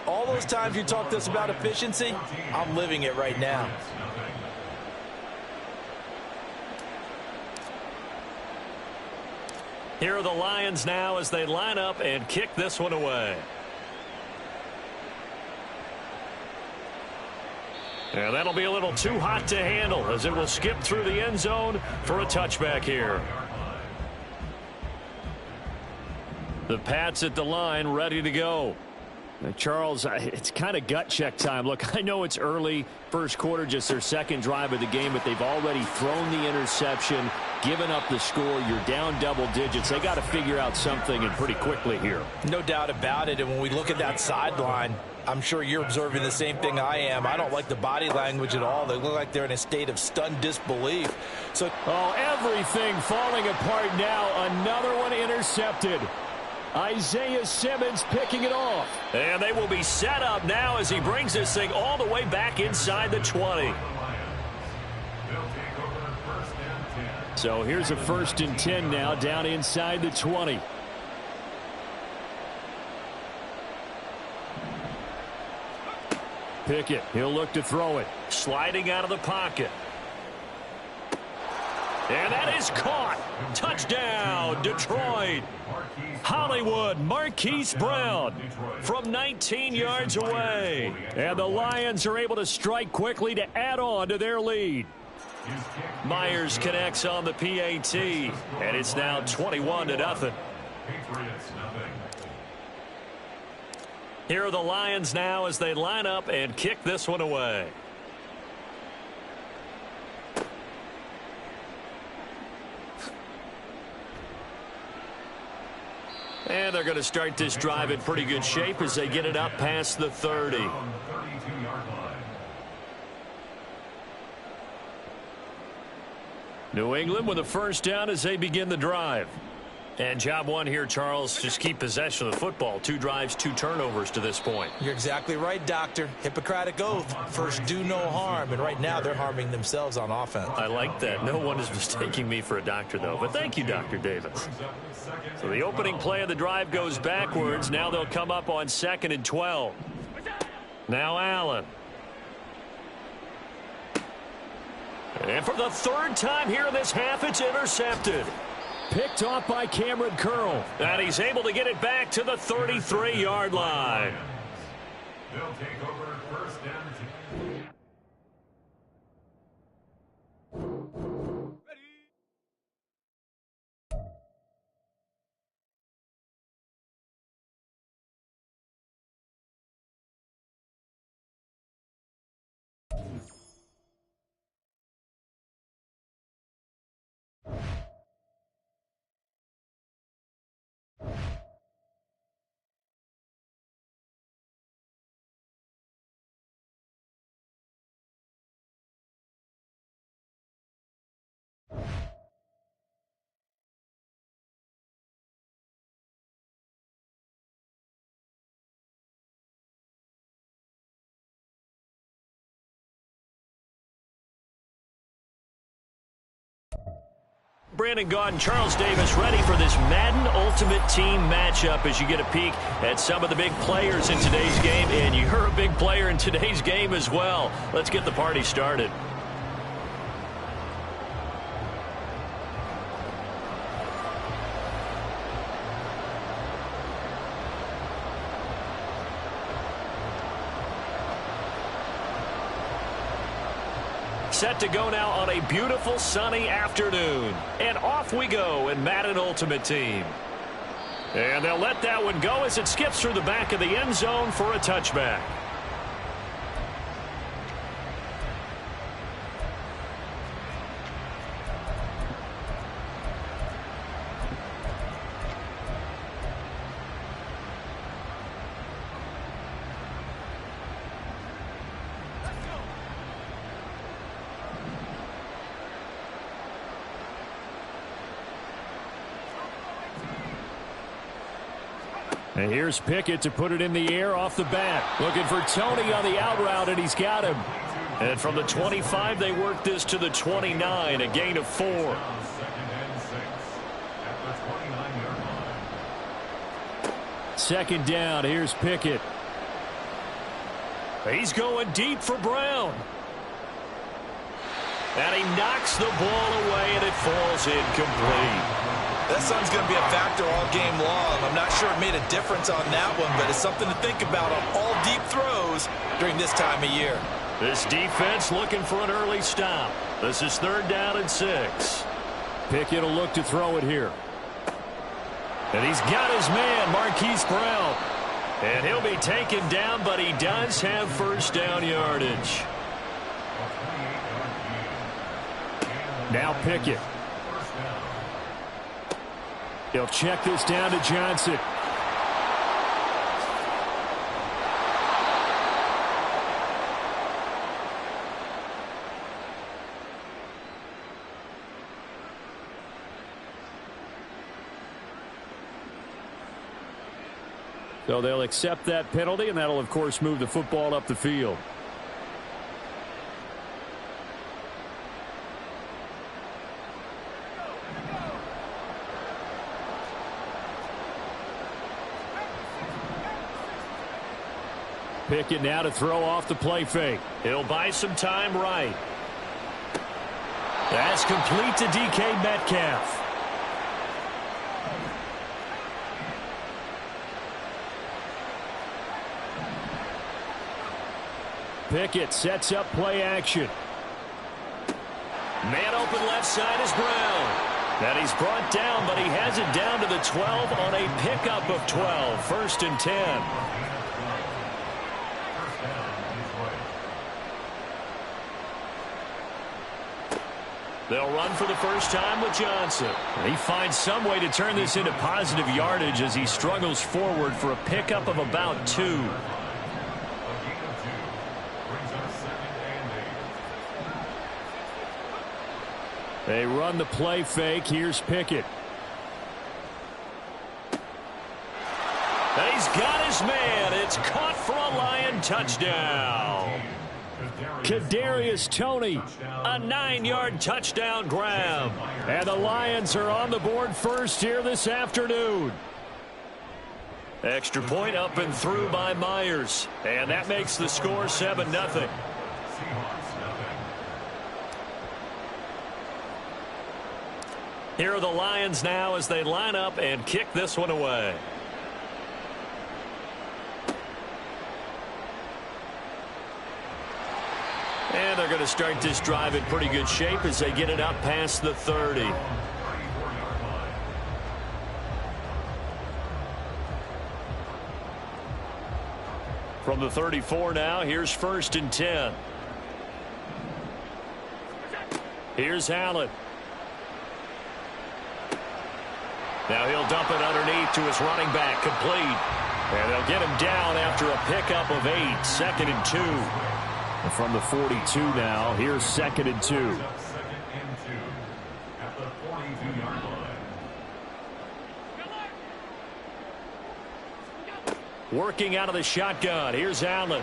C: all those times you talked to us about efficiency, I'm living it right now.
A: Here are the Lions now as they line up and kick this one away. And that'll be a little too hot to handle as it will skip through the end zone for a touchback here. The Pats at the line ready to go.
B: Now, Charles, it's kind of gut check time. Look, I know it's early, first quarter, just their second drive of the game, but they've already thrown the interception, given up the score. You're down double digits. They got to figure out something, and pretty quickly here.
C: No doubt about it. And when we look at that sideline, I'm sure you're observing the same thing I am. I don't like the body language at all. They look like they're in a state of stunned disbelief. So,
B: everything falling apart now. Another one intercepted. Isaiah Simmons picking it off.
A: And they will be set up now as he brings this thing all the way back inside the 20.
B: So here's a 1st and 10 now down inside the 20. Pickett, he'll look to throw it.
A: Sliding out of the pocket. And that is caught. Touchdown, Detroit. Hollywood, Marquise Brown from 19 yards away.
B: And the Lions are able to strike quickly to add on to their lead.
A: Myers connects on the PAT, and it's now 21-0. Here are the Lions now as they line up and kick this one away. And they're going to start this drive in pretty good shape as they get it up past the 30.
B: New England with a first down as they begin the drive.
A: And job one here, Charles, just keep possession of the football. 2 drives, 2 turnovers to this point.
C: You're exactly right, Doctor. Hippocratic oath. First, do no harm. And right now, they're harming themselves on offense.
A: I like that. No one is mistaking me for a doctor, though. But thank you, Dr. Davis. So the opening play of the drive goes backwards. Now they'll come up on 2nd and 12. Now Allen. And for the 3rd time here in this half, it's intercepted.
B: Picked off by Cameron Curl.
A: And he's able to get it back to the 33-yard line.
D: They'll take over 1st and 10.
A: Brandon Gaudin, Charles Davis, ready for this Madden Ultimate Team matchup as you get a peek at some of the big players in today's game. And you're a big player in today's game as well. Let's get the party started. Set to go now on a beautiful sunny afternoon. And off we go in Madden Ultimate Team. And they'll let that one go as it skips through the back of the end zone for a touchback. And here's Pickett to put it in the air off the bat. Looking for Tony on the out route, and he's got him. And from the 25, they work this to the 29, a gain of 4.
D: Second and 6 at the 29-yard line.
B: Second down, here's Pickett.
A: He's going deep for Brown. And he knocks the ball away, and it falls incomplete.
C: That sun's going to be a factor all game long. I'm not sure it made a difference on that one, but it's something to think about on all deep throws during this time of year.
A: This defense looking for an early stop. This is 3rd down and 6.
B: Pickett will look to throw it here.
A: And he's got his man, Marquise Brown. And he'll be taken down, but he does have first down yardage.
B: Now Pickett. He'll check this down to Johnson. So they'll accept that penalty, and that'll, of course, move the football up the field. Pickett now to throw off the play fake.
A: He'll buy some time right. That's complete to DK Metcalf.
B: Pickett sets up play action.
A: Man open left side is Brown. And he's brought down, but he has it down to the 12 on a pickup of 12. 1st and 10. They'll run for the first time with Johnson. He finds some way to turn this into positive yardage as he struggles forward for a pickup of about 2.
B: They run the play fake. Here's Pickett.
A: And he's got his man. It's caught for a Lion touchdown.
B: Kadarius Toney.
A: A 9-yard touchdown grab.
B: And the Lions are on the board first here this afternoon.
A: Extra point up and through by Myers. And that makes the score 7-0. Here are the Lions now as they line up and kick this one away. And they're going to start this drive in pretty good shape as they get it up past the 30. From the 34 now, here's 1st and 10. Here's Allen. Now he'll dump it underneath to his running back, complete. And they'll get him down after a pickup of 8, 2nd and 2.
B: And from the 42 now, here's 2nd and 2.
D: 2nd and 2 at the 42-yard line.
A: Working out of the shotgun. Here's Allen.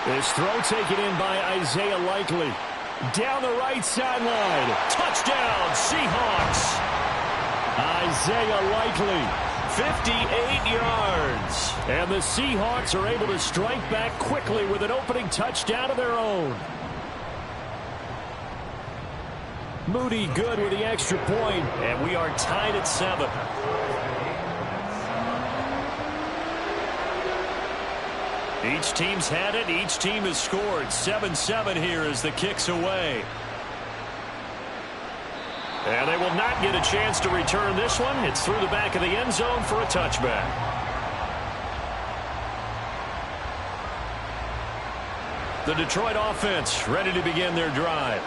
B: This throw taken in by Isaiah Likely. Down the right sideline. Touchdown, Seahawks. Isaiah Likely. 58 yards. And the Seahawks are able to strike back quickly with an opening touchdown of their own. Moody good with the extra point.
A: And we are tied at 7. Each team's had it. Each team has scored. 7-7 here as the kick's away. And they will not get a chance to return this one. It's through the back of the end zone for a touchback. The Detroit offense ready to begin their drive.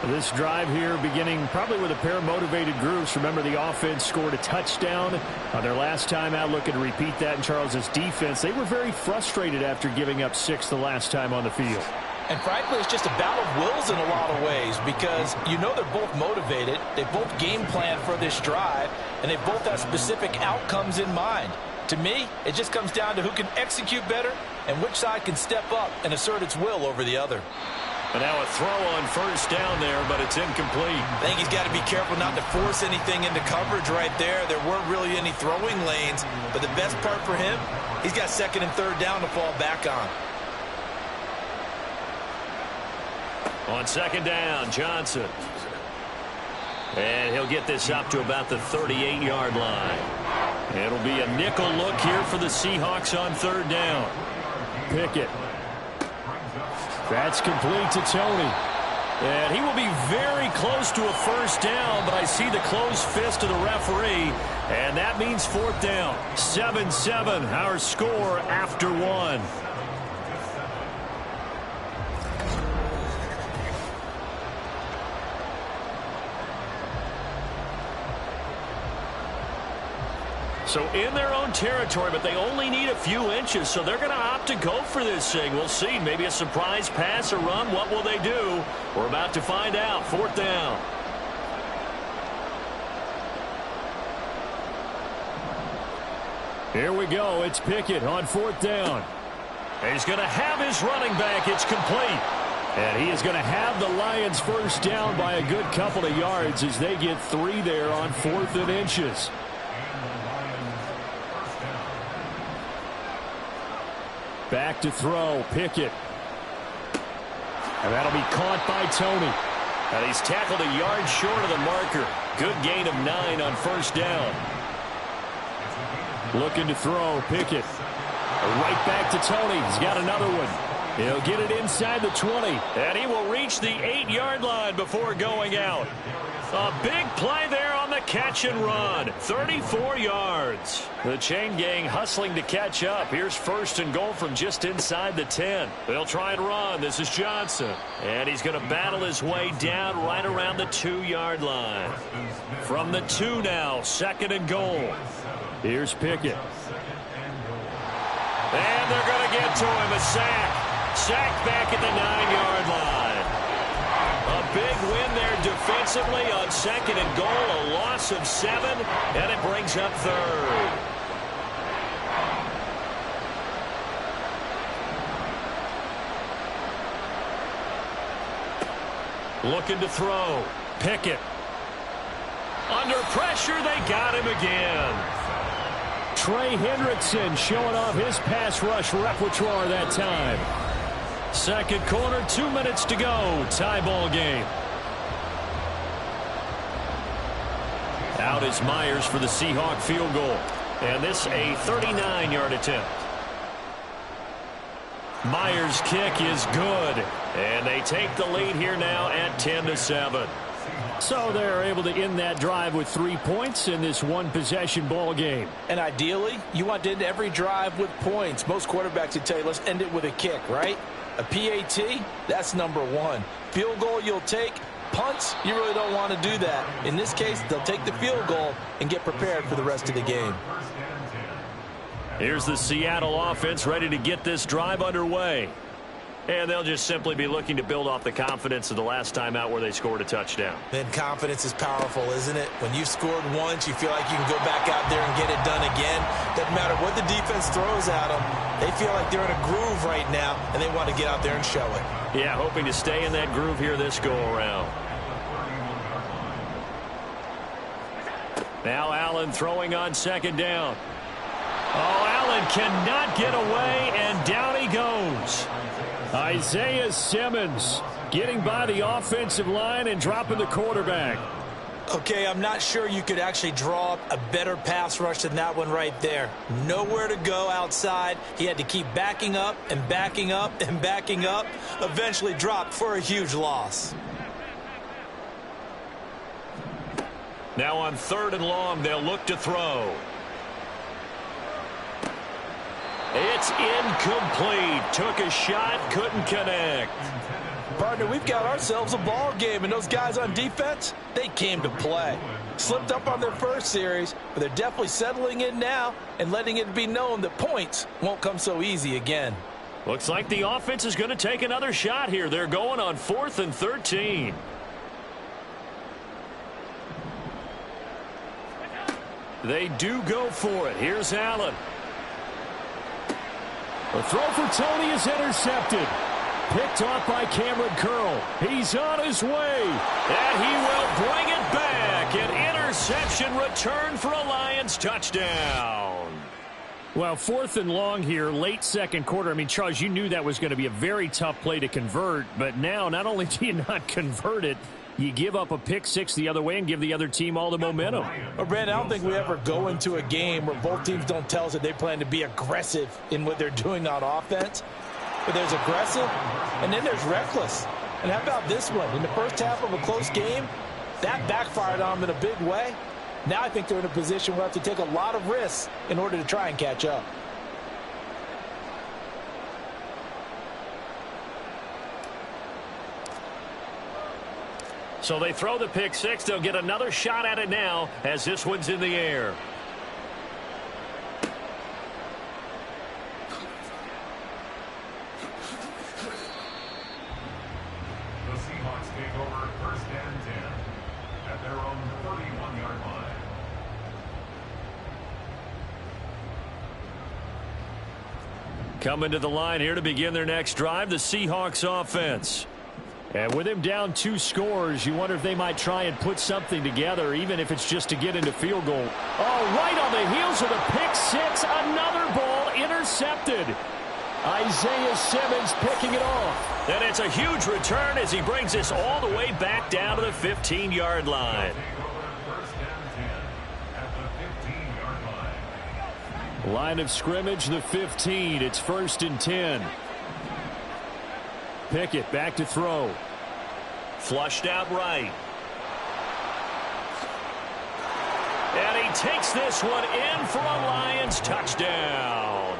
B: This drive here beginning probably with a pair of motivated groups. Remember, the offense scored a touchdown on their last time out. Looking to repeat that in Charles's defense. They were very frustrated after giving up 6 the last time on the field.
C: And frankly, it's just a battle of wills in a lot of ways because you know they're both motivated. They both game plan for this drive, and they both have specific outcomes in mind. To me, it just comes down to who can execute better and which side can step up and assert its will over the other.
A: And now a throw on first down there, but it's incomplete.
C: I think he's got to be careful not to force anything into coverage right there. There weren't really any throwing lanes, but the best part for him, he's got 2nd and 3rd down to fall back on.
A: On 2nd down, Johnson. And he'll get this up to about the 38-yard line. It'll be a nickel look here for the Seahawks on 3rd down.
B: Pickett. That's complete to Tony.
A: And he will be very close to a first down, but I see the closed fist of the referee, and that means 4th down. 7-7, our score after 1. So in their own territory, but they only need a few inches, so they're going to opt to go for this thing. We'll see. Maybe a surprise pass or run. What will they do? We're about to find out. 4th down.
B: Here we go. It's Pickett on 4th down.
A: He's going to have his running back. It's complete.
B: And he is going to have the Lions first down by a good couple of yards as they get 3 there on 4th and inches. Back to throw, Pickett. And that'll be caught by Tony.
A: And he's tackled a yard short of the marker. Good gain of 9 on first down.
B: Looking to throw, Pickett. Right back to Tony. He's got another one. He'll get it inside the 20.
A: And he will reach the 8-yard line before going out. A big play there on the catch and run. 34 yards. The chain gang hustling to catch up. Here's 1st and goal from just inside the 10. They'll try and run. This is Johnson. And he's going to battle his way down right around the 2-yard line. From the 2 now, 2nd and goal.
B: Here's Pickett.
A: And they're going to get to him. A sack. Sack back at the 9-yard line. A big win there defensively on 2nd and goal. A loss of 7, and it brings up 3rd. Looking to throw. Pickett. Under pressure, they got him again.
B: Trey Hendrickson showing off his pass rush repertoire that time.
A: 2nd quarter, 2 minutes to go. Tie ball game. Out is Myers for the Seahawk field goal. And this a 39-yard attempt. Myers' kick is good. And they take the lead here now at 10-7.
B: So they're able to end that drive with 3 points in this one-possession ball game.
C: And ideally, you want to end every drive with points. Most quarterbacks would tell you, let's end it with a kick, right? A PAT, that's number 1. Field goal you'll take. Punts, you really don't want to do that. In this case, they'll take the field goal and get prepared for the rest of the game.
A: Here's the Seattle offense ready to get this drive underway. And they'll just simply be looking to build off the confidence of the last time out where they scored a touchdown.
C: Then confidence is powerful, isn't it? When you've scored once, you feel like you can go back out there and get it done again. The doesn't matter what the defense throws at them. They feel like they're in a groove right now, and they want to get out there and show it.
A: Yeah, hoping to stay in that groove here this go-around. Now Allen throwing on second down. Oh, Allen cannot get away, and down he goes.
B: Isaiah Simmons getting by the offensive line and dropping the quarterback.
C: Okay, I'm not sure you could actually draw up a better pass rush than that one right there. Nowhere to go outside. He had to keep backing up and backing up and backing up. Eventually dropped for a huge loss.
A: Now on 3rd and long, they'll look to throw. It's incomplete. Took a shot, couldn't connect.
C: Partner, we've got ourselves a ball game, and those guys on defense, they came to play. Slipped up on their first series, but they're definitely settling in now and letting it be known that points won't come so easy again.
A: Looks like the offense is going to take another shot here. They're going on 4th and 13. They do go for it. Here's Allen.
B: The throw for Tony is intercepted. Picked off by Cameron Curl. He's on his way.
A: And he will bring it back. An interception return for a Lions touchdown.
B: Well, 4th and long here, late second quarter. I mean, Charles, you knew that was going to be a very tough play to convert. But now, not only do you not convert it, you give up a pick six the other way and give the other team all the momentum.
C: Well, Brandon, I don't think we ever go into a game where both teams don't tell us that they plan to be aggressive in what they're doing on offense. But there's aggressive, and then there's reckless. And how about this one? In the first half of a close game, that backfired on them in a big way. Now I think they're in a position where they have to take a lot of risks in order to try and catch up.
A: So they throw the pick six. They'll get another shot at it now as this one's in the air.
D: The Seahawks take over 1st and 10 at their own 31-yard line.
A: Coming to the line here to begin their next drive, the Seahawks offense.
B: And with him down 2 scores, you wonder if they might try and put something together, even if it's just to get into field goal. Oh, right on the heels of the pick six, another ball intercepted. Isaiah Simmons picking it off.
A: And it's a huge return as he brings this all the way back down to the 15-yard line.
D: Take over 1st and 10 at the 15-yard line.
B: Line of scrimmage, the 15. It's 1st and 10. Pickett back to throw.
A: Flushed out right. And he takes this one in for a Lions touchdown.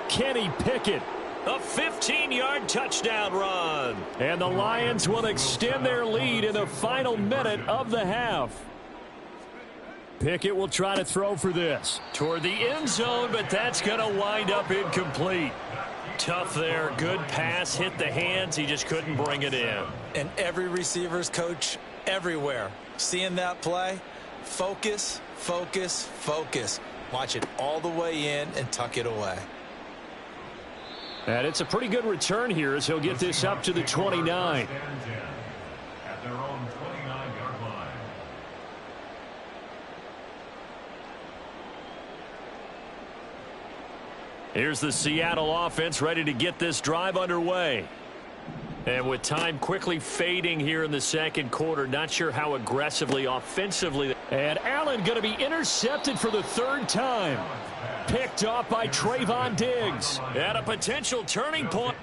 B: Kenny Pickett.
A: A 15-yard touchdown run.
B: And the Lions will extend their lead in the final minute of the half. Pickett will try to throw for this.
A: Toward the end zone, but that's going to wind up incomplete. Tough there. Good pass. Hit the hands. He just couldn't bring it in.
C: And every receiver's coach everywhere. Seeing that play, focus, focus, focus. Watch it all the way in and tuck it away.
B: And it's a pretty good return here as he'll get this up to the 29.
D: At their own 29-yard line.
A: Here's the Seattle offense ready to get this drive underway. And with time quickly fading here in the second quarter, not sure how aggressively, offensively.
B: And Allen going to be intercepted for the 3rd time. Picked off by Trayvon Diggs.
A: At a potential turning point.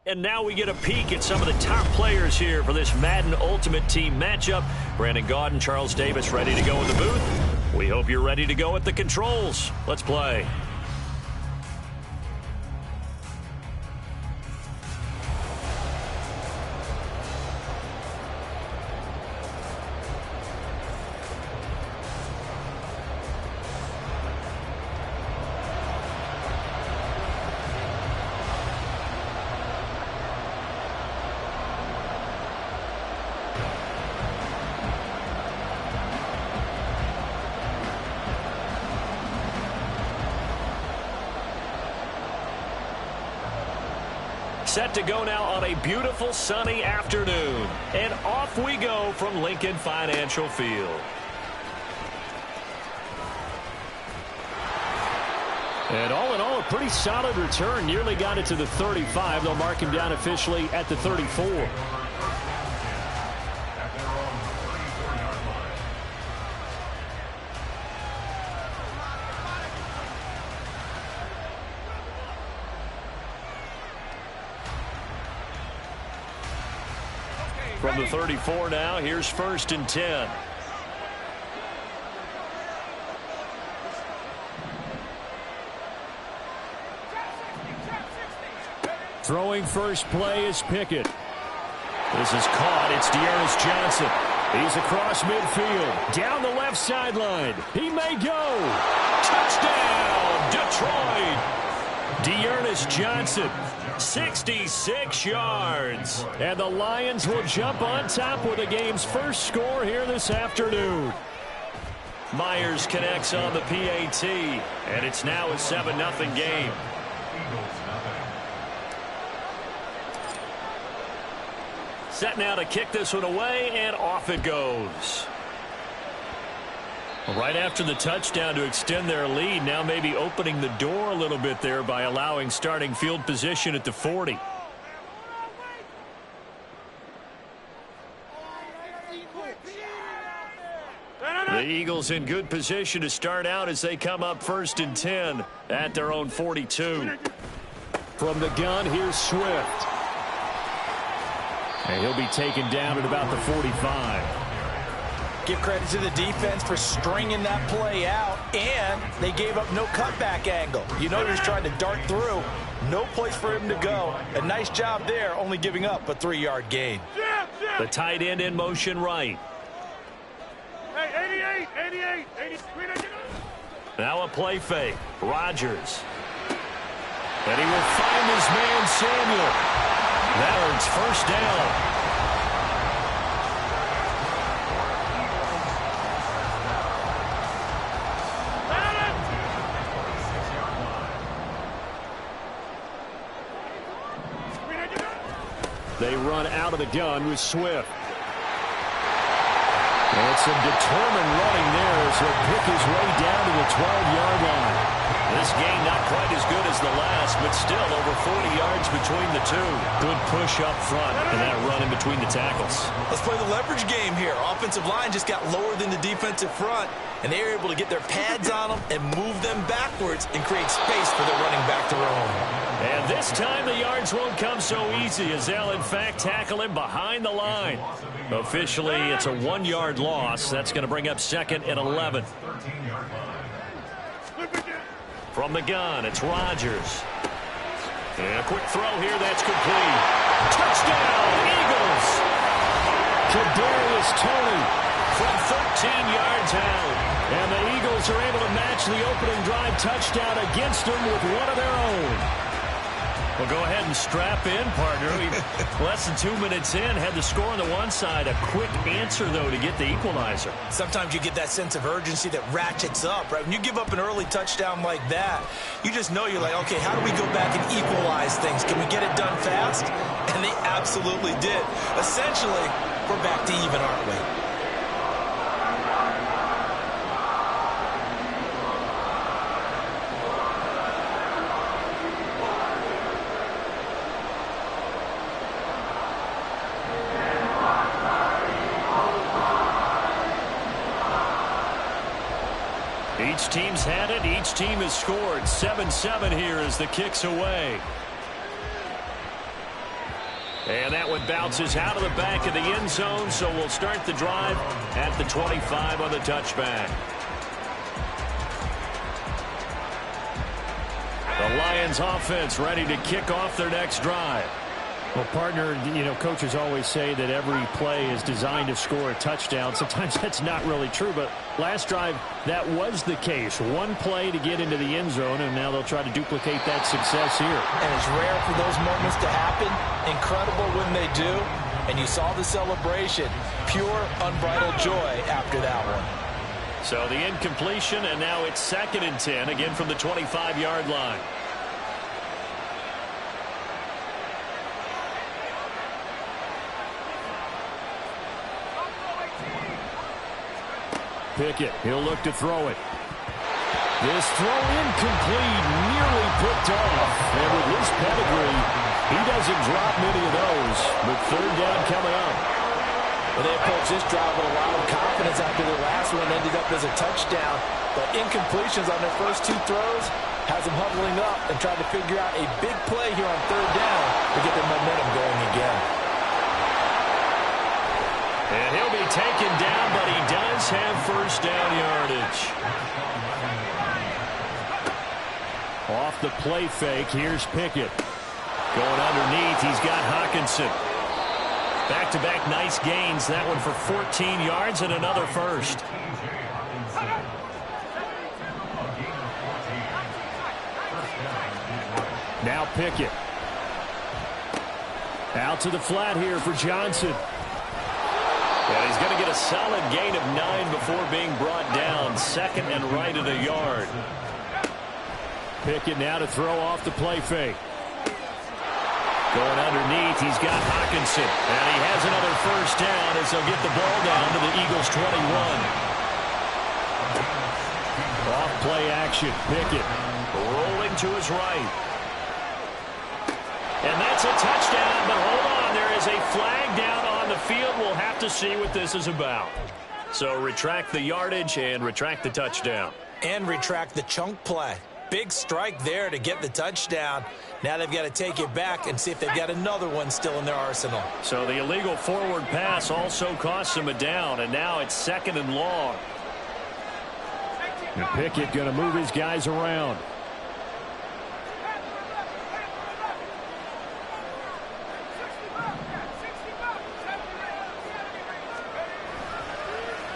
A: And now we get a peek at some of the top players here for this Madden Ultimate Team matchup. Brandon Gaudin, Charles Davis ready to go in the booth. We hope you're ready to go at the controls. Let's play. Set to go now on a beautiful sunny afternoon. And off we go from Lincoln Financial Field.
B: And all in all, a pretty solid return. Nearly got it to the 35. They'll mark him down officially at the 34.
A: From the 34 now, here's 1st and 10.
B: Throwing first play is Pickett. This is caught. It's Dearness Johnson. He's across midfield. Down the left sideline. He may go.
A: Touchdown, Detroit. Dearness Johnson, 66 yards.
B: And the Lions will jump on top with the game's first score here this afternoon.
A: Myers connects on the PAT, and it's now a 7-0 game. Set now to kick this one away, and off it goes. Right after the touchdown to extend their lead, now maybe opening the door a little bit there by allowing starting field position at the 40. The Eagles in good position to start out as they come up 1st and 10 at their own 42.
B: From the gun, here's Swift. And he'll be taken down at about the 45.
C: Give credit to the defense for stringing that play out, and they gave up no cutback angle. You know, he's trying to dart through. No place for him to go. A nice job there, only giving up a 3-yard gain.
A: The tight end in motion right.
D: Hey, 88.
A: Now a play fake. Rodgers. And he will find his man Samuel. That earns 1st down.
B: They run out of the gun with Swift. And some determined running there as he'll pick his way down to the 12-yard line.
A: This game not quite as good as the last, but still over 40 yards between the two. Good push up front and that run in between the tackles.
C: Let's play the leverage game here. Offensive line just got lower than the defensive front, and they were able to get their pads on them and move them backwards and create space for their running back to roam.
A: And this time the yards won't come so easy as they'll in fact tackle him behind the line. Officially, it's a 1-yard loss. That's going to bring up 2nd and 11. From the gun, it's Rodgers. And a quick throw here, that's complete. Touchdown, Eagles!
B: Kadarius Toney
A: from 13 yards out.
B: And the Eagles are able to match the opening drive touchdown against them with one of their own.
A: Well, go ahead and strap in, partner. Less than 2 minutes in, had the score on the one side. A quick answer, though, to get the equalizer.
C: Sometimes you get that sense of urgency that ratchets up, right? When you give up an early touchdown like that, you just know you're like, okay, how do we go back and equalize things? Can we get it done fast? And they absolutely did. Essentially, we're back to even, aren't we?
A: Each team's had it. Each team has scored. 7-7 here as the kick's away. And that one bounces out of the back of the end zone, so we'll start the drive at the 25 on the touchback. The Lions offense ready to kick off their next drive.
B: Well, partner, coaches always say that every play is designed to score a touchdown. Sometimes that's not really true, but last drive, that was the case. One play to get into the end zone, and now they'll try to duplicate that success here.
C: And it's rare for those moments to happen. Incredible when they do. And you saw the celebration. Pure, unbridled joy after that one.
A: So the incompletion, and now it's 2nd and 10, again from the 25-yard line.
B: Pickett, he'll look to throw it. This throw incomplete, nearly picked off. And with his pedigree, he doesn't drop many of those. But 3rd down coming up.
C: Well, they approached this drive with a lot of confidence after their last one ended up as a touchdown. But incompletions on their first 2 throws has them huddling up and trying to figure out a big play here on 3rd down to get their momentum going again.
A: And he'll be taken down, but he does have 1st down yardage.
B: Off the play fake, here's Pickett.
A: Going underneath, he's got Hawkinson. Back-to-back nice gains. That one for 14 yards and another 1st.
B: Now Pickett. Out to the flat here for Johnson.
A: And he's going to get a solid gain of 9 before being brought down. 2nd and right at a yard.
B: Pickett now to throw off the play fake.
A: Going underneath, he's got Hawkinson. And he has another 1st down as they'll get the ball down to the Eagles' 21.
B: Off play action, Pickett.
A: Rolling to his right. And that's a touchdown, but hold on, there is a flag down on the field. We'll have to see what this is about. So retract the yardage and retract the touchdown.
C: And retract the chunk play. Big strike there to get the touchdown. Now they've got to take it back and see if they've got another one still in their arsenal.
A: So the illegal forward pass also costs them a down, and now it's 2nd and long.
B: And Pickett going to move his guys around.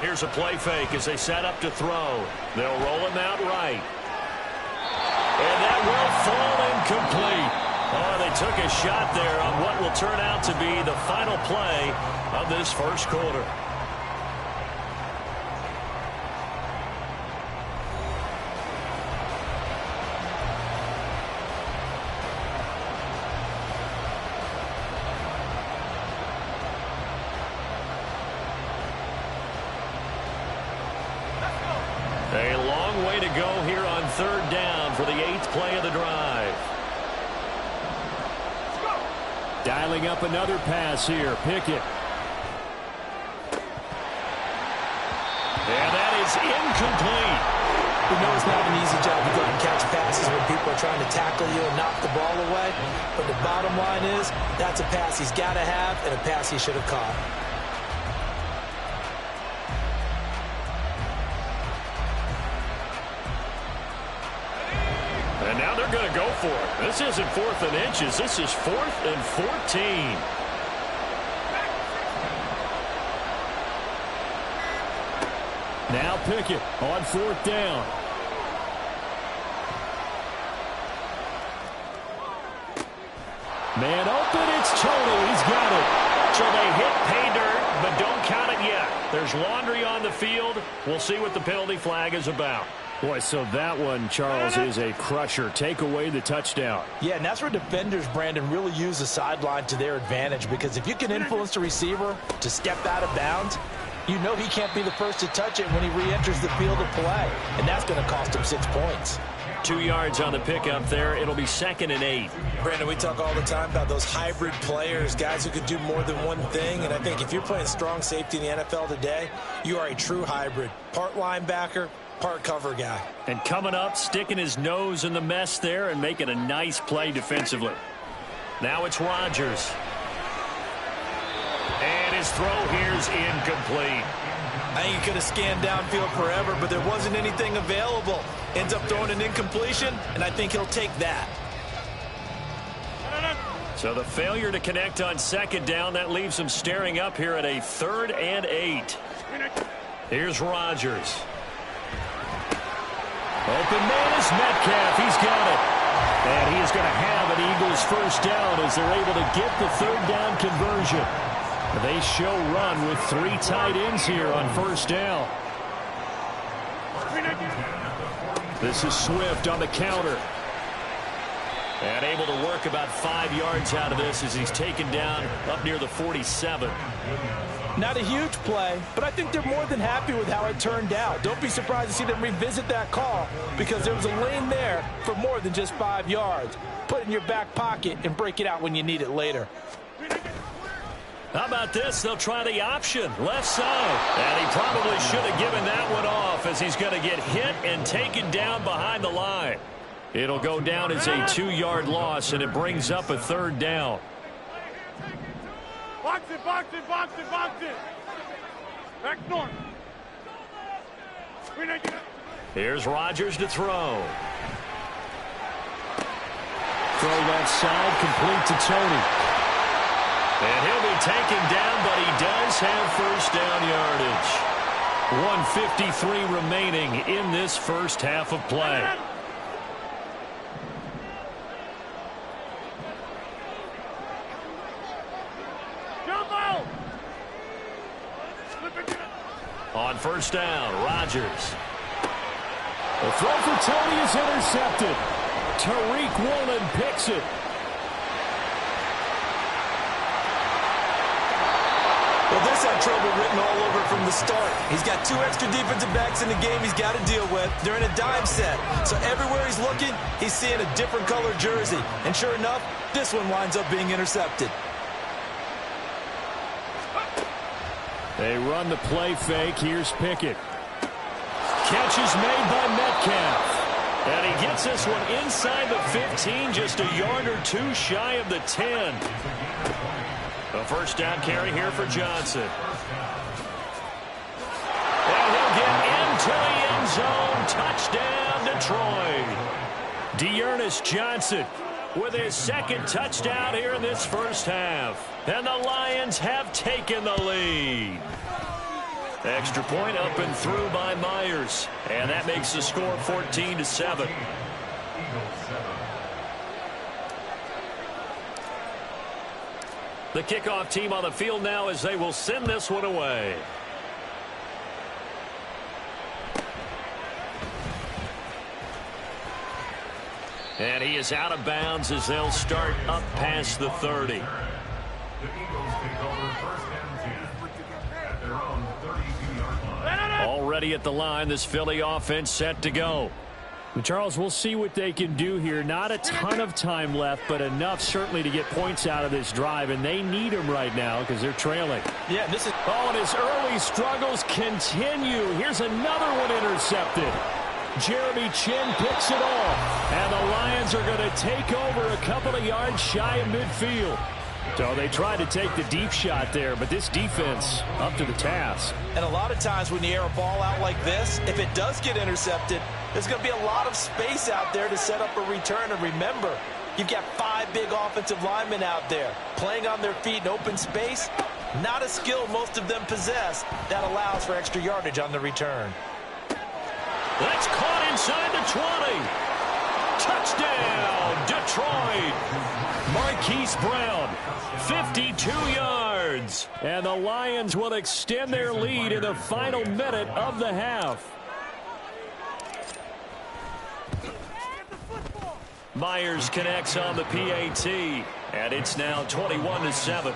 A: Here's a play fake as they set up to throw. They'll roll him out right. And that will fall incomplete. Oh, they took a shot there on what will turn out to be the final play of this 1st quarter. A long way to go here on 3rd down for the 8th play of the drive.
B: Dialing up another pass here, Pickett.
A: And that is incomplete.
C: We know it's not an easy job to go and catch passes when people are trying to tackle you and knock the ball away. But the bottom line is, that's a pass he's got to have and a pass he should have caught.
A: And now they're going to go for it. This isn't 4th and inches. This is 4th and 14.
B: Now Pickett on 4th down. Man open, it's Tony. He's got it.
A: So they hit pay dirt, but don't count it yet. There's laundry on the field. We'll see what the penalty flag is about.
B: Boy, so that one, Charles, is a crusher. Take away the touchdown.
C: Yeah, and that's where defenders, Brandon, really use the sideline to their advantage, because if you can influence the receiver to step out of bounds, you know he can't be the first to touch it when he re-enters the field of play, and that's going to cost him 6 points.
A: 2 yards on the pickup there. It'll be 2nd and 8.
C: Brandon, we talk all the time about those hybrid players, guys who can do more than one thing, and I think if you're playing strong safety in the NFL today, you are a true hybrid. Part linebacker, part cover guy.
A: And coming up, sticking his nose in the mess there and making a nice play defensively. Now it's Rodgers. And his throw here's incomplete.
C: I think he could have scanned downfield forever, but there wasn't anything available. Ends up throwing an incompletion, and I think he'll take that.
A: So the failure to connect on second down, that leaves him staring up here at a 3rd and 8. Here's Rodgers. Open man is Metcalf. He's got it. And he is going to have an Eagles first down as they're able to get the 3rd down conversion. They show run with 3 tight ends here on first down. This is Swift on the counter. And able to work about 5 yards out of this as he's taken down up near the 47.
C: Not a huge play, but I think they're more than happy with how it turned out. Don't be surprised to see them revisit that call because there was a lane there for more than just 5 yards. Put it in your back pocket and break it out when you need it later.
A: How about this? They'll try the option, left side. And he probably should have given that one off as he's going to get hit and taken down behind the line. It'll go down as a 2-yard loss, and it brings up a 3rd down.
E: Box it, box it, box it, box it. Back north.
A: Here's Rodgers to throw.
B: Throw left side, complete to Tony.
A: And he'll be taken down, but he does have first down yardage. 1:53 remaining in this first half of play. On first down, Rodgers.
B: The throw for Tony is intercepted. Tariq Woolen picks it.
C: Well, this had trouble written all over from the start. He's got 2 extra defensive backs in the game he's got to deal with. They're in a dime set. So everywhere he's looking, he's seeing a different color jersey. And sure enough, this one winds up being intercepted.
B: They run the play fake. Here's Pickett. Catch is made by Metcalf.
A: And he gets this one inside the 15, just a yard or 2 shy of the 10. A first down carry here for Johnson. And he'll get into the end zone. Touchdown, Detroit. Dearness Johnson with his 2nd touchdown here in this first half. And the Lions have taken the lead. Extra point up and through by Myers. And that makes the score 14-7. The kickoff team on the field now as they will send this one away. And he is out of bounds as they'll start up past the 30.
D: The Eagles take over first and 10 at their own 32-yard line.
A: Already at the line, this Philly offense set to go.
B: Charles, we'll see what they can do here. Not a ton of time left, but enough certainly to get points out of this drive, and they need them right now because they're trailing.
C: Yeah, this is...
B: Oh, and his early struggles continue. Here's another one intercepted. Jeremy Chin picks it off, and the Lions are going to take over a couple of yards shy of midfield. So they tried to take the deep shot there, but this defense up to the task.
C: And a lot of times when you air a ball out like this, if it does get intercepted, there's going to be a lot of space out there to set up a return. And remember, you've got 5 big offensive linemen out there playing on their feet in open space. Not a skill most of them possess that allows for extra yardage on the return.
A: That's caught inside the 20. Touchdown, Detroit. Marquise Brown, 52 yards.
B: And the Lions will extend their lead in the final minute of the half.
A: Myers connects on the PAT, and it's now 21-7.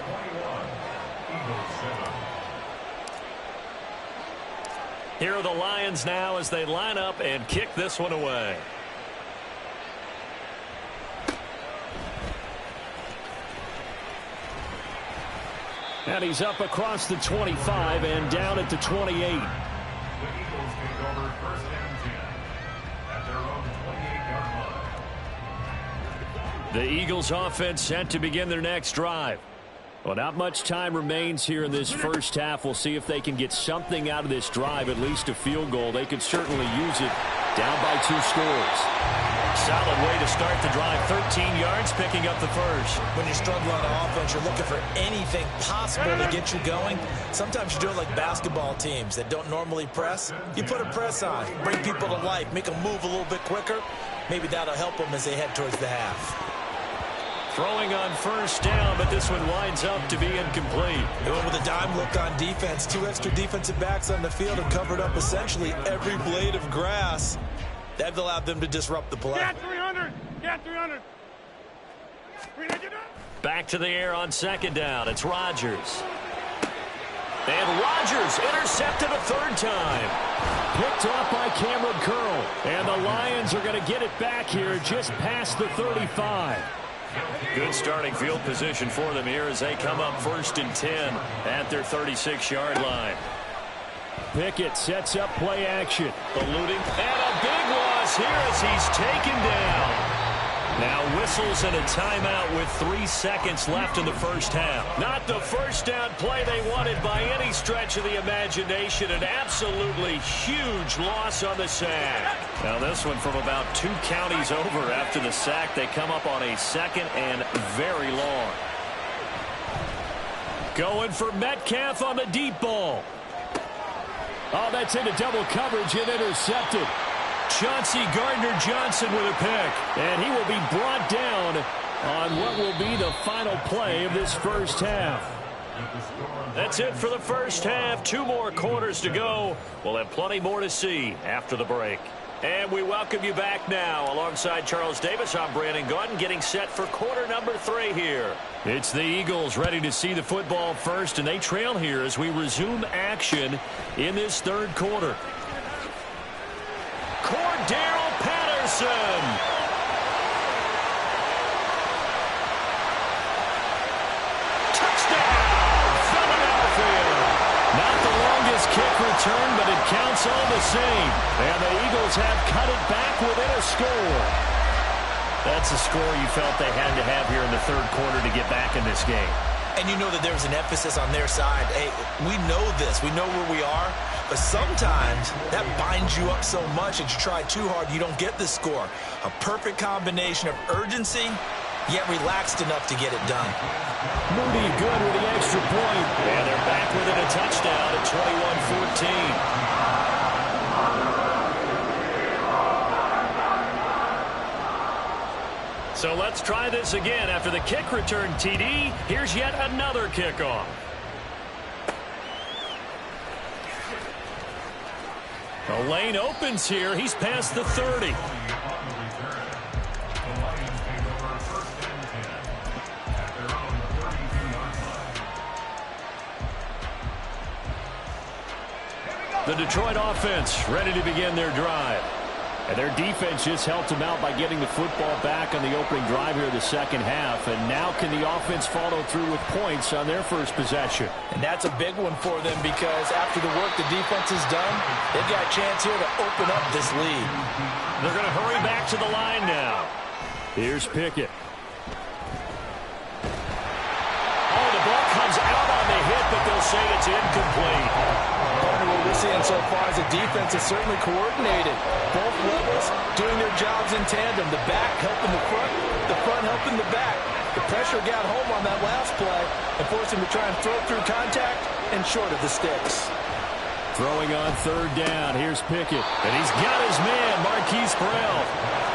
A: Here are the Lions now as they line up and kick this one away.
B: And he's up across the 25 and down at the 28.
D: The Eagles take over first and 10 at their own 28-yard line.
A: The Eagles offense set to begin their next drive.
B: Well, not much time remains here in this first half. We'll see if they can get something out of this drive, at least a field goal. They could certainly use it. Down by 2 scores.
A: Solid way to start the drive. 13 yards, picking up the first.
C: When you're struggling on offense, you're looking for anything possible to get you going. Sometimes you do it like basketball teams that don't normally press. You put a press on, bring people to life, make them move a little bit quicker. Maybe that'll help them as they head towards the half.
A: Throwing on first down, but this one winds up to be incomplete.
C: They went with a dime look on defense. 2 extra defensive backs on the field and covered up essentially every blade of grass. That allowed them to disrupt the play.
E: Get 300. Get 300.
A: Back to the air on second down. It's Rodgers. And Rodgers intercepted a 3rd time.
B: Picked off by Cameron Curl. And the Lions are going to get it back here just past the 35.
A: Good starting field position for them here as they come up 1st and 10 at their 36-yard line.
B: Pickett sets up play action.
A: Eluding. And a big loss here as he's taken down. Now whistles and a timeout with 3 seconds left in the first half. Not the first down play they wanted by any stretch of the imagination. An absolutely huge loss on the sack. Now this one from about 2 counties over after the sack. They come up on a 2nd and very long.
B: Going for Metcalf on the deep ball. Oh, that's into double coverage and intercepted.
A: Chauncey Gardner-Johnson with a pick.
B: And he will be brought down on what will be the final play of this first half.
A: That's it for the first half. 2 more quarters to go. We'll have plenty more to see after the break. And we welcome you back now. Alongside Charles Davis, I'm Brandon Gaudin, getting set for quarter number 3 here.
B: It's the Eagles ready to see the football first, and they trail here as we resume action in this 3rd quarter.
A: Cordero Patterson. Touchdown, Philadelphia.
B: Not the longest kick return, but it counts all the same. And the Eagles have cut it back within a score.
A: That's a score you felt they had to have here in the 3rd quarter to get back in this game.
C: And you know that there's an emphasis on their side. Hey, we know this. We know where we are. But sometimes that binds you up so much that you try too hard, you don't get the score. A perfect combination of urgency, yet relaxed enough to get it done.
B: Moody good with the extra point.
A: And they're back within a touchdown at 21-14. So let's try this again. After the kick return TD, here's yet another kickoff.
B: The lane opens here. He's past the 30. The Detroit offense ready to begin their drive. And their defense just helped them out by getting the football back on the opening drive here in the 2nd half. And now can the offense follow through with points on their first possession?
C: And that's a big one for them because after the work the defense has done, they've got a chance here to open up this lead.
A: They're going to hurry back to the line now.
B: Here's Pickett.
A: Oh, the ball comes out on the hit, but they'll say it's incomplete.
C: What we're seeing so far is the defense is certainly coordinated. Both levels doing their jobs in tandem. The back helping the front helping the back. The pressure got home on that last play and forced him to try and throw through contact and short of the sticks.
B: Throwing on 3rd down. Here's Pickett. And he's got his man, Marquise Brown.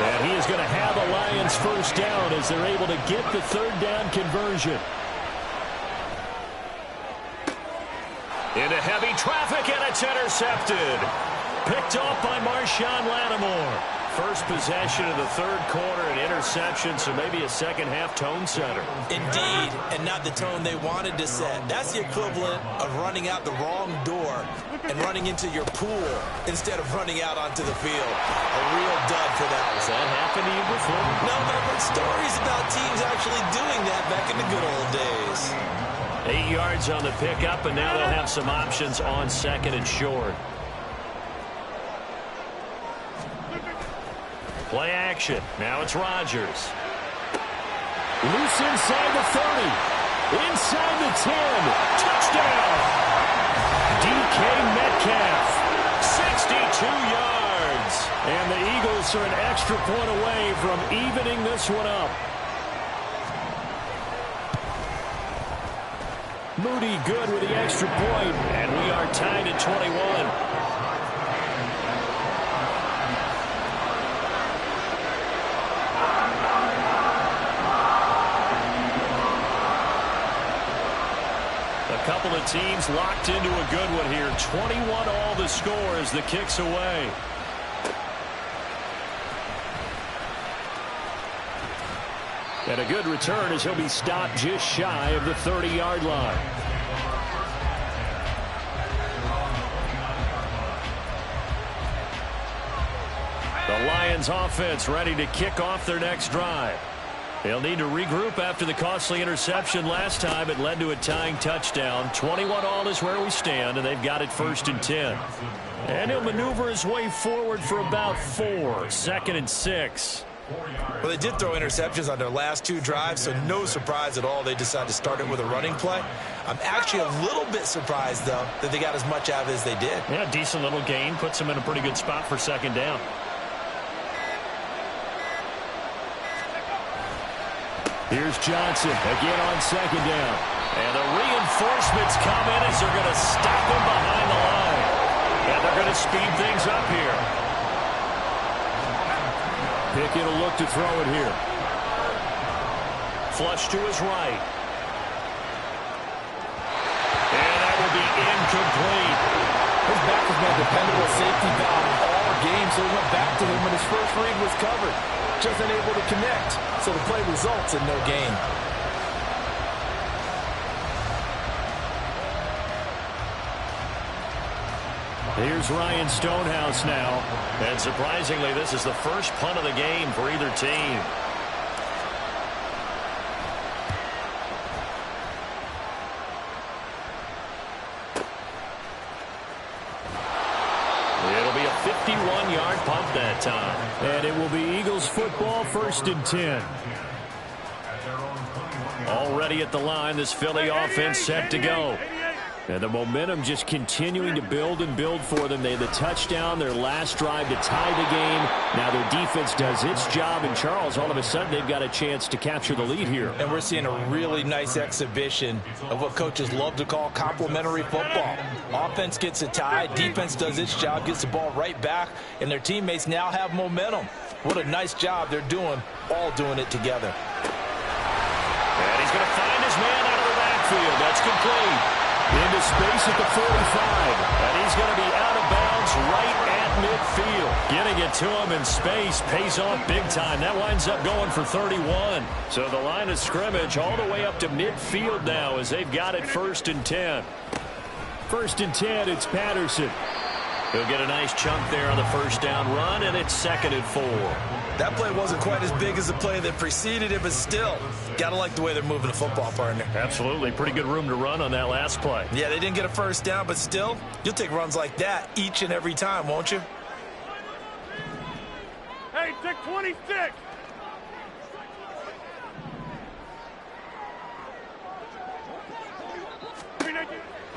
B: And he is going to have the Lions first down as they're able to get the 3rd down conversion.
A: Into heavy traffic, and it's intercepted. Picked off by Marshawn Lattimore. First possession of the 3rd quarter, an interception, so maybe a 2nd half tone setter.
C: Indeed, and not the tone they wanted to set. That's the equivalent of running out the wrong door and running into your pool instead of running out onto the field. A real dud for that.
A: Has that happened to you before?
C: No, but I've heard stories about teams actually doing that back in the good old days.
A: 8 yards on the pickup, and now they'll have some options on 2nd and short. Play action. Now it's Rodgers.
B: Loose inside the 30. Inside the 10. Touchdown. DK Metcalf. 62 yards. And the Eagles are an extra point away from evening this one up. Moody good with the extra point, and we are tied at 21. A couple of teams locked into a good one here. 21 all the score as the kick's away. And a good return as he'll be stopped just shy of the 30-yard line. The Lions offense ready to kick off their next drive. They'll need to regroup after the costly interception last time. It led to a tying touchdown. 21 all is where we stand, and they've got it 1st and 10. And he'll maneuver his way forward for about 4. 2nd and 6.
C: Well, they did throw interceptions on their last 2 drives, so no surprise at all they decided to start it with a running play. I'm actually a little bit surprised, though, that they got as much out of it as they did.
B: Yeah, decent little gain. Puts them in a pretty good spot for 2nd down. Here's Johnson again on 2nd down. And the reinforcements come in as they're going to stop him behind the line. And they're going to speed things up here. Pickett will look to throw it here. Flush to his right. And that will be incomplete.
C: His back has been a dependable safety valve all game, so he went back to him when his first read was covered. Just unable to connect, so the play results in no gain.
B: Here's Ryan Stonehouse now. And surprisingly, this is the first punt of the game for either team. It'll be a 51-yard punt that time. And it will be Eagles football, 1st and 10. Already at the line, this Philly offense set to go. And the momentum just continuing to build and build for them. They had the touchdown, their last drive to tie the game. Now their defense does its job. And Charles, all of a sudden, they've got a chance to capture the lead here.
C: And we're seeing a really nice exhibition of what coaches love to call complementary football. Offense gets a tie, defense does its job, gets the ball right back, and their teammates now have momentum. What a nice job they're doing, all doing it together.
B: And he's going to find his man out of the backfield. That's complete. Into space at the 45. And he's going to be out of bounds right at midfield. Getting it to him in space pays off big time. That winds up going for 31. So the line of scrimmage all the way up to midfield now as they've got it 1st and 10. 1st and 10, it's Patterson. He'll get a nice chunk there on the 1st down run, and it's 2nd and 4.
C: That play wasn't quite as big as the play that preceded it, but still, got to like the way they're moving the football, partner.
B: Absolutely. Pretty good room to run on that last play.
C: Yeah, they didn't get a 1st down, but still, you'll take runs like that each and every time, won't you?
E: Hey, take 26.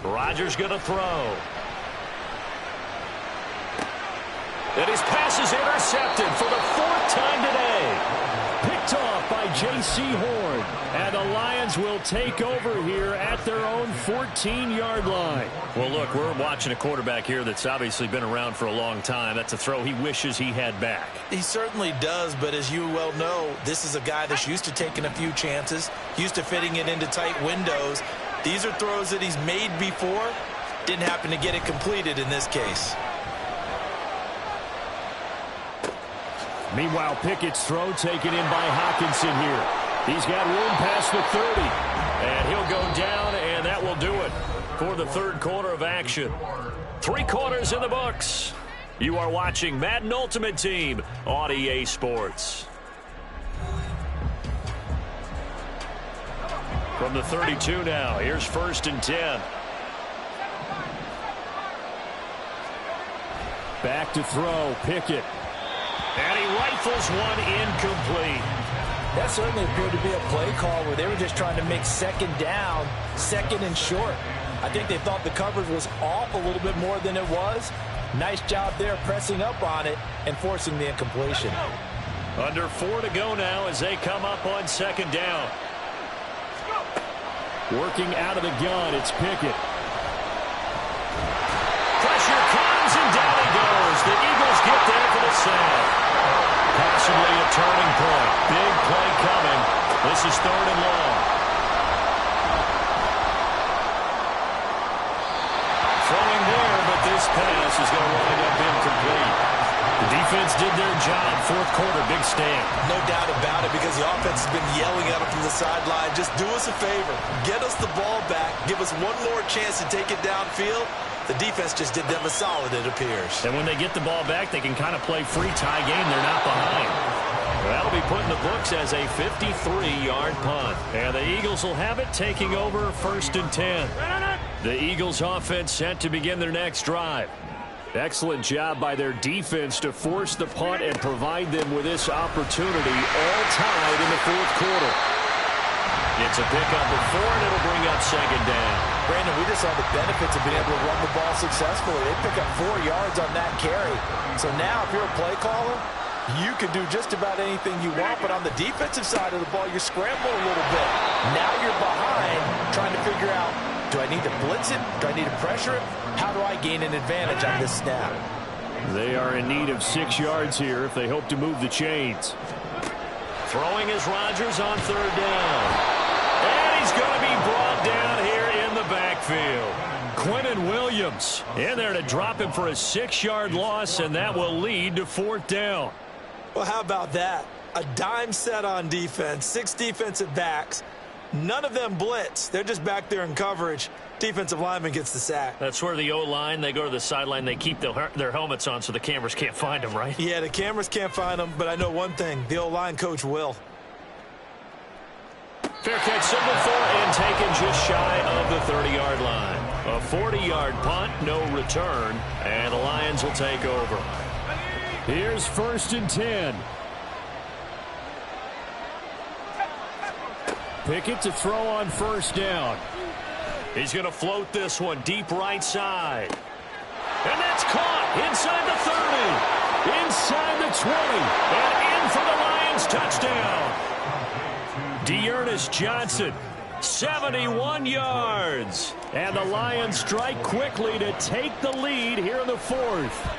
B: Rodgers going to throw. And his pass is intercepted for the 4th time today. Picked off by J.C. Horn. And the Lions will take over here at their own 14-yard line. Well, look, we're watching a quarterback here that's obviously been around for a long time. That's a throw he wishes he had back.
C: He certainly does, but as you well know, this is a guy that's used to taking a few chances, used to fitting it into tight windows. These are throws that he's made before. Didn't happen to get it completed in this case.
B: Meanwhile, Pickett's throw taken in by Hockenson here. He's got room past the 30. And he'll go down, and that will do it for the 3rd quarter of action. 3 quarters in the books. You are watching Madden Ultimate Team on EA Sports. From the 32 now, here's 1st and 10. Back to throw, Pickett. And he rifles one incomplete.
C: That certainly appeared to be a play call where they were just trying to make second down, second and short. I think they thought the coverage was off a little bit more than it was. Nice job there pressing up on it and forcing the incompletion.
B: Under 4 to go now as they come up on second down. Working out of the gun, it's Pickett.
A: Pressure comes, and down he goes. The Eagles get there for the sack. Possibly a turning point. Big play coming. This is 3rd and long. Throwing there, but this pass is going to wind up incomplete. The defense did their job. 4th quarter, big stand.
C: No doubt about it, because the offense has been yelling at them from the sideline. Just do us a favor. Get us the ball back. Give us one more chance to take it downfield. The defense just did them a solid, it appears.
B: And when they get the ball back, they can kind of play free tie game. They're not behind. That'll be put in the books as a 53-yard punt. And the Eagles will have it, taking over 1st and 10. The Eagles offense set to begin their next drive. Excellent job by their defense to force the punt and provide them with this opportunity, all tied in the 4th quarter. It's a pickup of 4, and it'll bring up second down.
C: Brandon, we just saw the benefits of being able to run the ball successfully. They pick up 4 yards on that carry. So now, if you're a play caller, you can do just about anything you want, but on the defensive side of the ball, you scramble a little bit. Now you're behind, trying to figure out, do I need to blitz it? Do I need to pressure it? How do I gain an advantage on this snap?
B: They are in need of 6 yards here if they hope to move the chains.
A: Throwing is Rodgers on 3rd down. And he's going to be brought down here in the backfield.
B: Quentin Williams in there to drop him for a 6-yard loss, and that will lead to 4th down.
C: Well, how about that? A dime set on defense, 6 defensive backs. None of them blitz. They're just back there in coverage. Defensive lineman gets the sack.
A: That's where the O-line, they go to the sideline, they keep their helmets on so the cameras can't find them, right?
C: Yeah, the cameras can't find them, but I know one thing. The O-line coach will.
A: Fair catch symbol for and taken just shy of the 30-yard line. A 40-yard punt, no return, and the Lions will take over.
B: Here's 1st and 10. Pickett to throw on 1st down.
A: He's going to float this one deep right side. And that's caught inside the 30, inside the 20, and in for the Lions touchdown.
B: Dearness Johnson, 71 yards. And the Lions strike quickly to take the lead here in the 4th.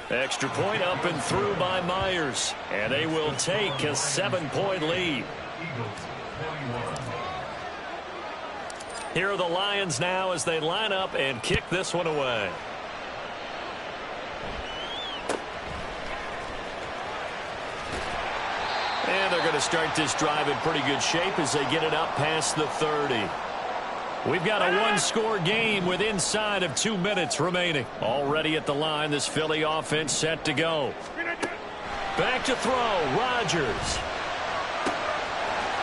A: Extra point up and through by Myers. And they will take a 7-point lead. Here are the Lions now as they line up and kick this one away. And they're going to start this drive in pretty good shape as they get it up past the 30. We've got a 1-score game with inside of 2 minutes remaining. Already at the line, this Philly offense set to go. Back to throw, Rodgers.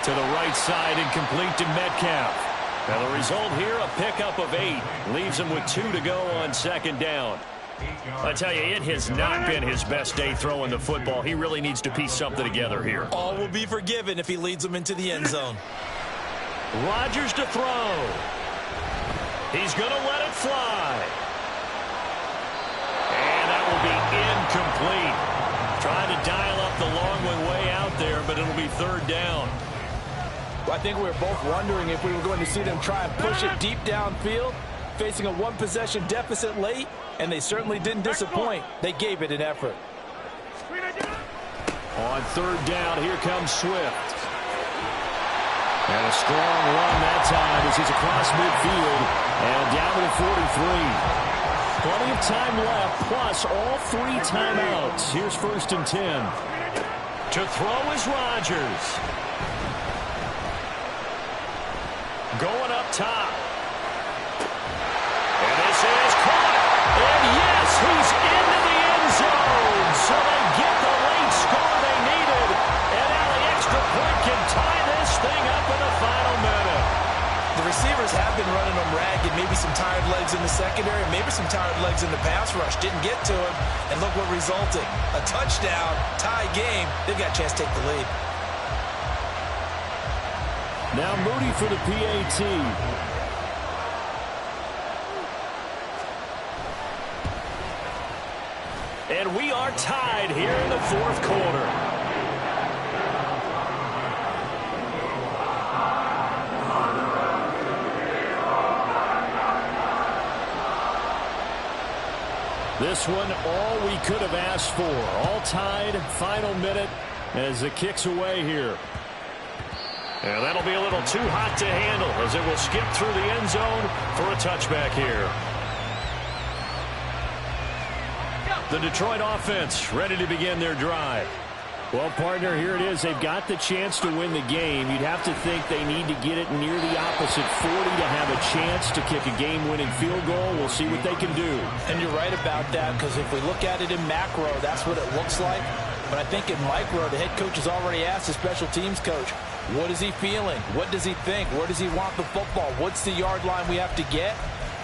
A: To the right side, incomplete to Metcalf. And the result here, a pickup of 8. Leaves him with 2 to go on second down. I tell you, it has not been his best day throwing the football. He really needs to piece something together here.
C: All will be forgiven if he leads them into the end zone.
A: Rodgers to throw. He's going to let it fly. And that will be incomplete. Trying to dial up the long way out there, but it'll be 3rd down.
C: Well, I think we were both wondering if we were going to see them try and push it deep downfield, facing a 1-possession deficit late, and they certainly didn't disappoint. They gave it an effort.
B: On 3rd down, here comes Swift. And a strong run that time as he's across midfield and down to the 43. Plenty of time left, plus all 3 timeouts. Here's 1st and 10.
A: To throw is Rodgers. Going up top. And this is caught. And yes, he's into the end zone. So they get the late score they needed. And now the extra point can tie this thing up in the final minute.
C: The receivers have been running them ragged. Maybe some tired legs in the secondary, maybe some tired legs in the pass rush. Didn't get to him, and look what resulted. A touchdown, tie game. They've got a chance to take the lead.
B: Now Moody for the PAT.
A: And we are tied here in the fourth quarter.
B: This one, all we could have asked for. All tied, final minute as it kicks away here.
A: And that'll be a little too hot to handle as it will skip through the end zone for a touchback here. The Detroit offense ready to begin their drive.
B: Well, partner, here it is. They've got the chance to win the game. You'd have to think they need to get it near the opposite 40 to have a chance to kick a game-winning field goal. We'll see what they can do.
C: And you're right about that, because if we look at it in macro, that's what it looks like. But I think in micro, the head coach has already asked the special teams coach, what is he feeling? What does he think? Where does he want the football? What's the yard line we have to get?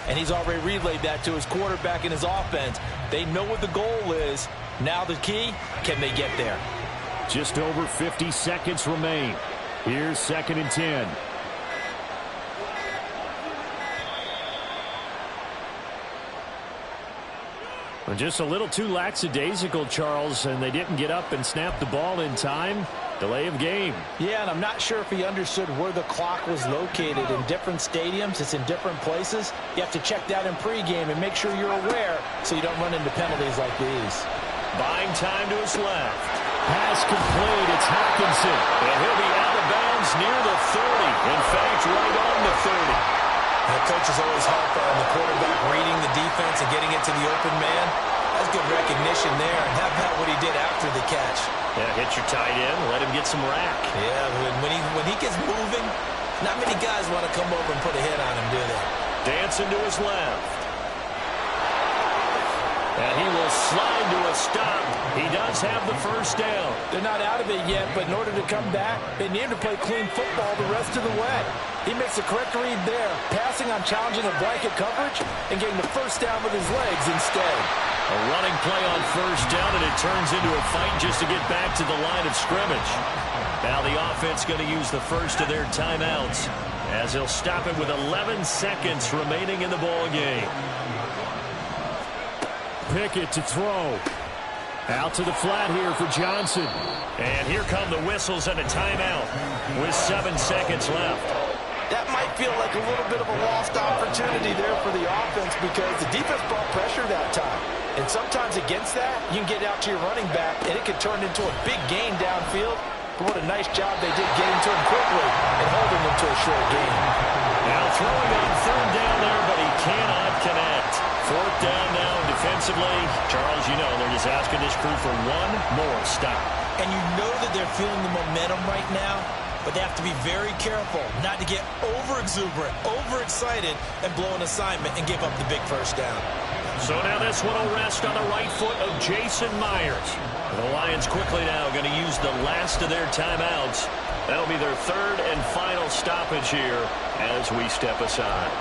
C: And he's already relayed that to his quarterback and his offense. They know what the goal is. Now the key, can they get there?
B: Just over 50 seconds remain. Here's 2nd and 10. Well, just a little too lackadaisical, Charles, and they didn't get up and snap the ball in time. Delay of game.
C: Yeah, and I'm not sure if he understood where the clock was located. In different stadiums, it's in different places. You have to check that in pregame and make sure you're aware so you don't run into penalties like these.
A: Buying time to his left.
B: Pass complete. It's Hopkinson.
A: And he'll be out of bounds near the 30. In fact, right on the 30.
C: The coach is always help on the quarterback reading the defense and getting it to the open man. That's good recognition there. And how about what he did after the catch?
A: Yeah, hit your tight end, let him get some rack.
C: Yeah, when he gets moving, not many guys want to come over and put a hit on him, do they?
A: Dancing to his left. And he will slide to a stop. He does have the first down.
C: They're not out of it yet, but in order to come back, they need to play clean football the rest of the way. He makes the correct read there, passing on challenging a blanket coverage and getting the first down with his legs instead.
A: A running play on first down, and it turns into a fight just to get back to the line of scrimmage. Now the offense going to use the first of their timeouts as they'll stop it with 11 seconds remaining in the ball game.
B: Pickett to throw. Out to the flat here for Johnson.
A: And here come the whistles and a timeout with 7 seconds left.
C: That might feel like a little bit of a lost opportunity there for the offense because the defense brought pressure that time. And sometimes against that, you can get out to your running back, and it could turn into a big gain downfield. But what a nice job they did getting to him quickly and holding him to a short gain.
A: Now throwing on third down there, but he cannot connect. Fourth down now defensively. Charles, you know, they're just asking this crew for one more stop.
C: And you know that they're feeling the momentum right now, but they have to be very careful not to get over-exuberant, over-excited, and blow an assignment and give up the big first down.
A: So now this one will rest on the right foot of Jason Myers. The Lions quickly now going to use the last of their timeouts. That'll be their third and final stoppage here as we step aside.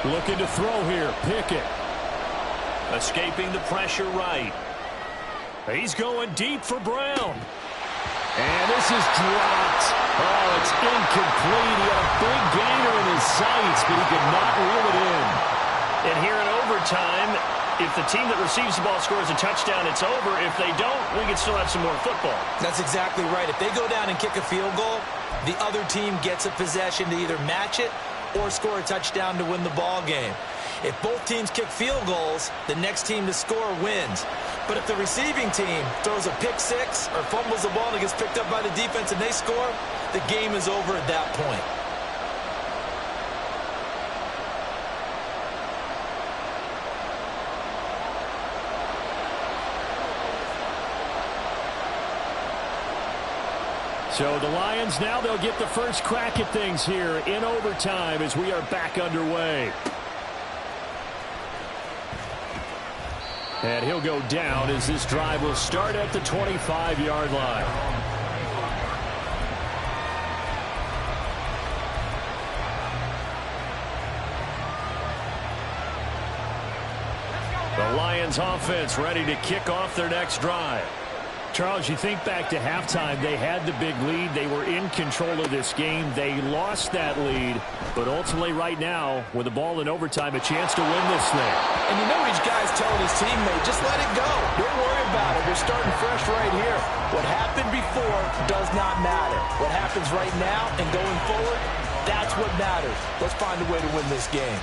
B: Looking to throw here. Pickett.
A: Escaping the pressure right.
B: He's going deep for Brown. And this is dropped. Oh, it's incomplete. He had a big gainer in his sights, but he could not reel it in.
A: And here in overtime, if the team that receives the ball scores a touchdown, it's over. If they don't, we can still have some more football.
C: That's exactly right. If they go down and kick a field goal, the other team gets a possession to either match it or score a touchdown to win the ball game. If both teams kick field goals, the next team to score wins. But if the receiving team throws a pick six or fumbles the ball and it gets picked up by the defense and they score, the game is over at that point.
B: So the Lions now, they'll get the first crack at things here in overtime as we are back underway. And he'll go down as this drive will start at the 25-yard line. The Lions offense ready to kick off their next drive. Charles, you think back to halftime, they had the big lead. They were in control of this game. They lost that lead, but ultimately right now, with the ball in overtime, a chance to win this thing.
C: And you know each guy's telling his teammate, just let it go. Don't worry about it. We're starting fresh right here. What happened before does not matter. What happens right now and going forward, that's what matters. Let's find a way to win this game.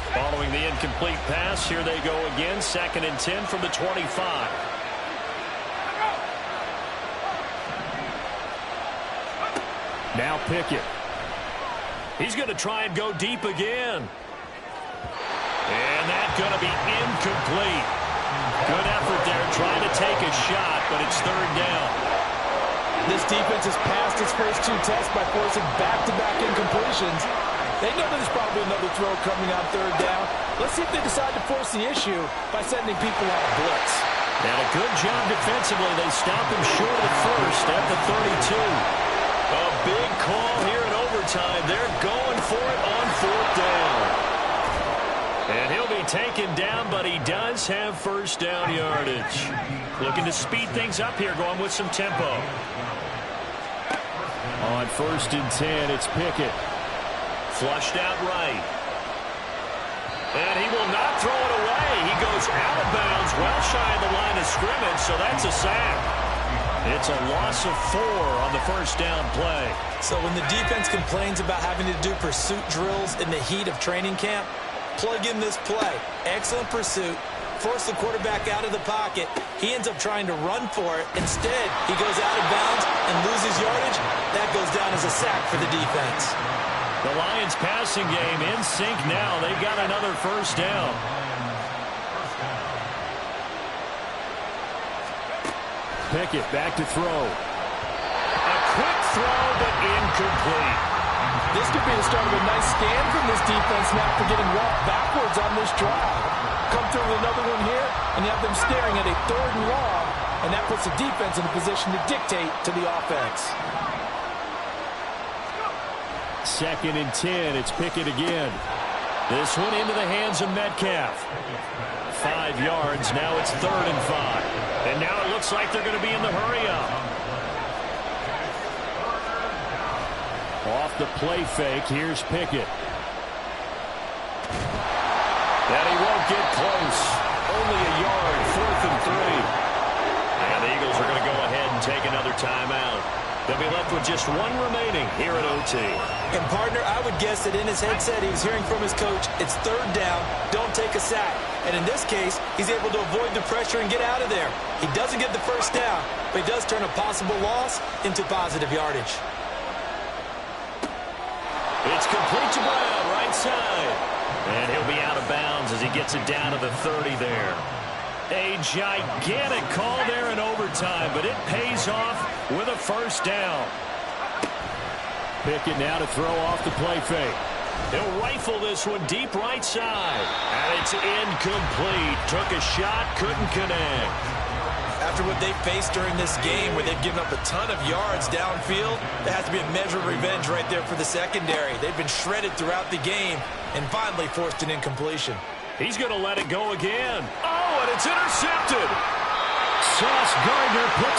B: Following the incomplete pass, here they go again. 2nd and 10 from the 25. Now Pickett. He's going to try and go deep again. And that's going to be incomplete. Good effort there trying to take a shot, but it's 3rd down.
C: This defense has passed its first 2 tests by forcing back-to-back incompletions. They know there's probably another throw coming on 3rd down. Let's see if they decide to force the issue by sending people on a blitz.
B: And a good job defensively. They stop him short of the first at the 32. A big call here in overtime. They're going for it on 4th down. And he'll be taken down, but he does have first down yardage. Looking to speed things up here, going with some tempo. On 1st and 10, it's Pickett. Flushed out right. And he will not throw it away. He goes out of bounds, well shy of the line of scrimmage, so that's a sack. It's a loss of 4 on the first down play.
C: So when the defense complains about having to do pursuit drills in the heat of training camp, plug in this play. Excellent pursuit. Force the quarterback out of the pocket. He ends up trying to run for it. Instead, he goes out of bounds and loses yardage. That goes down as a sack for the defense.
B: The Lions passing game in sync now. They've got another first down. Pickett back to throw. A quick throw, but incomplete.
C: This could be the start of a nice stand from this defense now for getting walked backwards on this drive. Come through with another one here, and you have them staring at a 3rd and long, and that puts the defense in a position to dictate to the offense.
B: 2nd and 10, it's Pickett again. This one into the hands of Metcalf. 5 yards, now it's 3rd and 5. And now it looks like they're going to be in the hurry-up. Off the play fake, here's Pickett. And he won't get close. Only a yard, 4th and 3. And the Eagles are going to go ahead and take another timeout. They'll be left with just 1 remaining here at OT.
C: And, partner, I would guess that in his headset he was hearing from his coach, it's 3rd down, don't take a sack. And in this case, he's able to avoid the pressure and get out of there. He doesn't get the first down, but he does turn a possible loss into positive yardage.
B: It's complete to Brown, right side. And he'll be out of bounds as he gets it down to the 30 there. A gigantic call there in overtime, but it pays off with a first down. Pickett now to throw off the play fake. He'll rifle this one deep right side. And it's incomplete. Took a shot, couldn't connect.
C: After what they faced during this game where they've given up a ton of yards downfield, there has to be a measure of revenge right there for the secondary. They've been shredded throughout the game and finally forced an incompletion.
B: He's going to let it go again. Oh, and it's intercepted. Sauce Gardner puts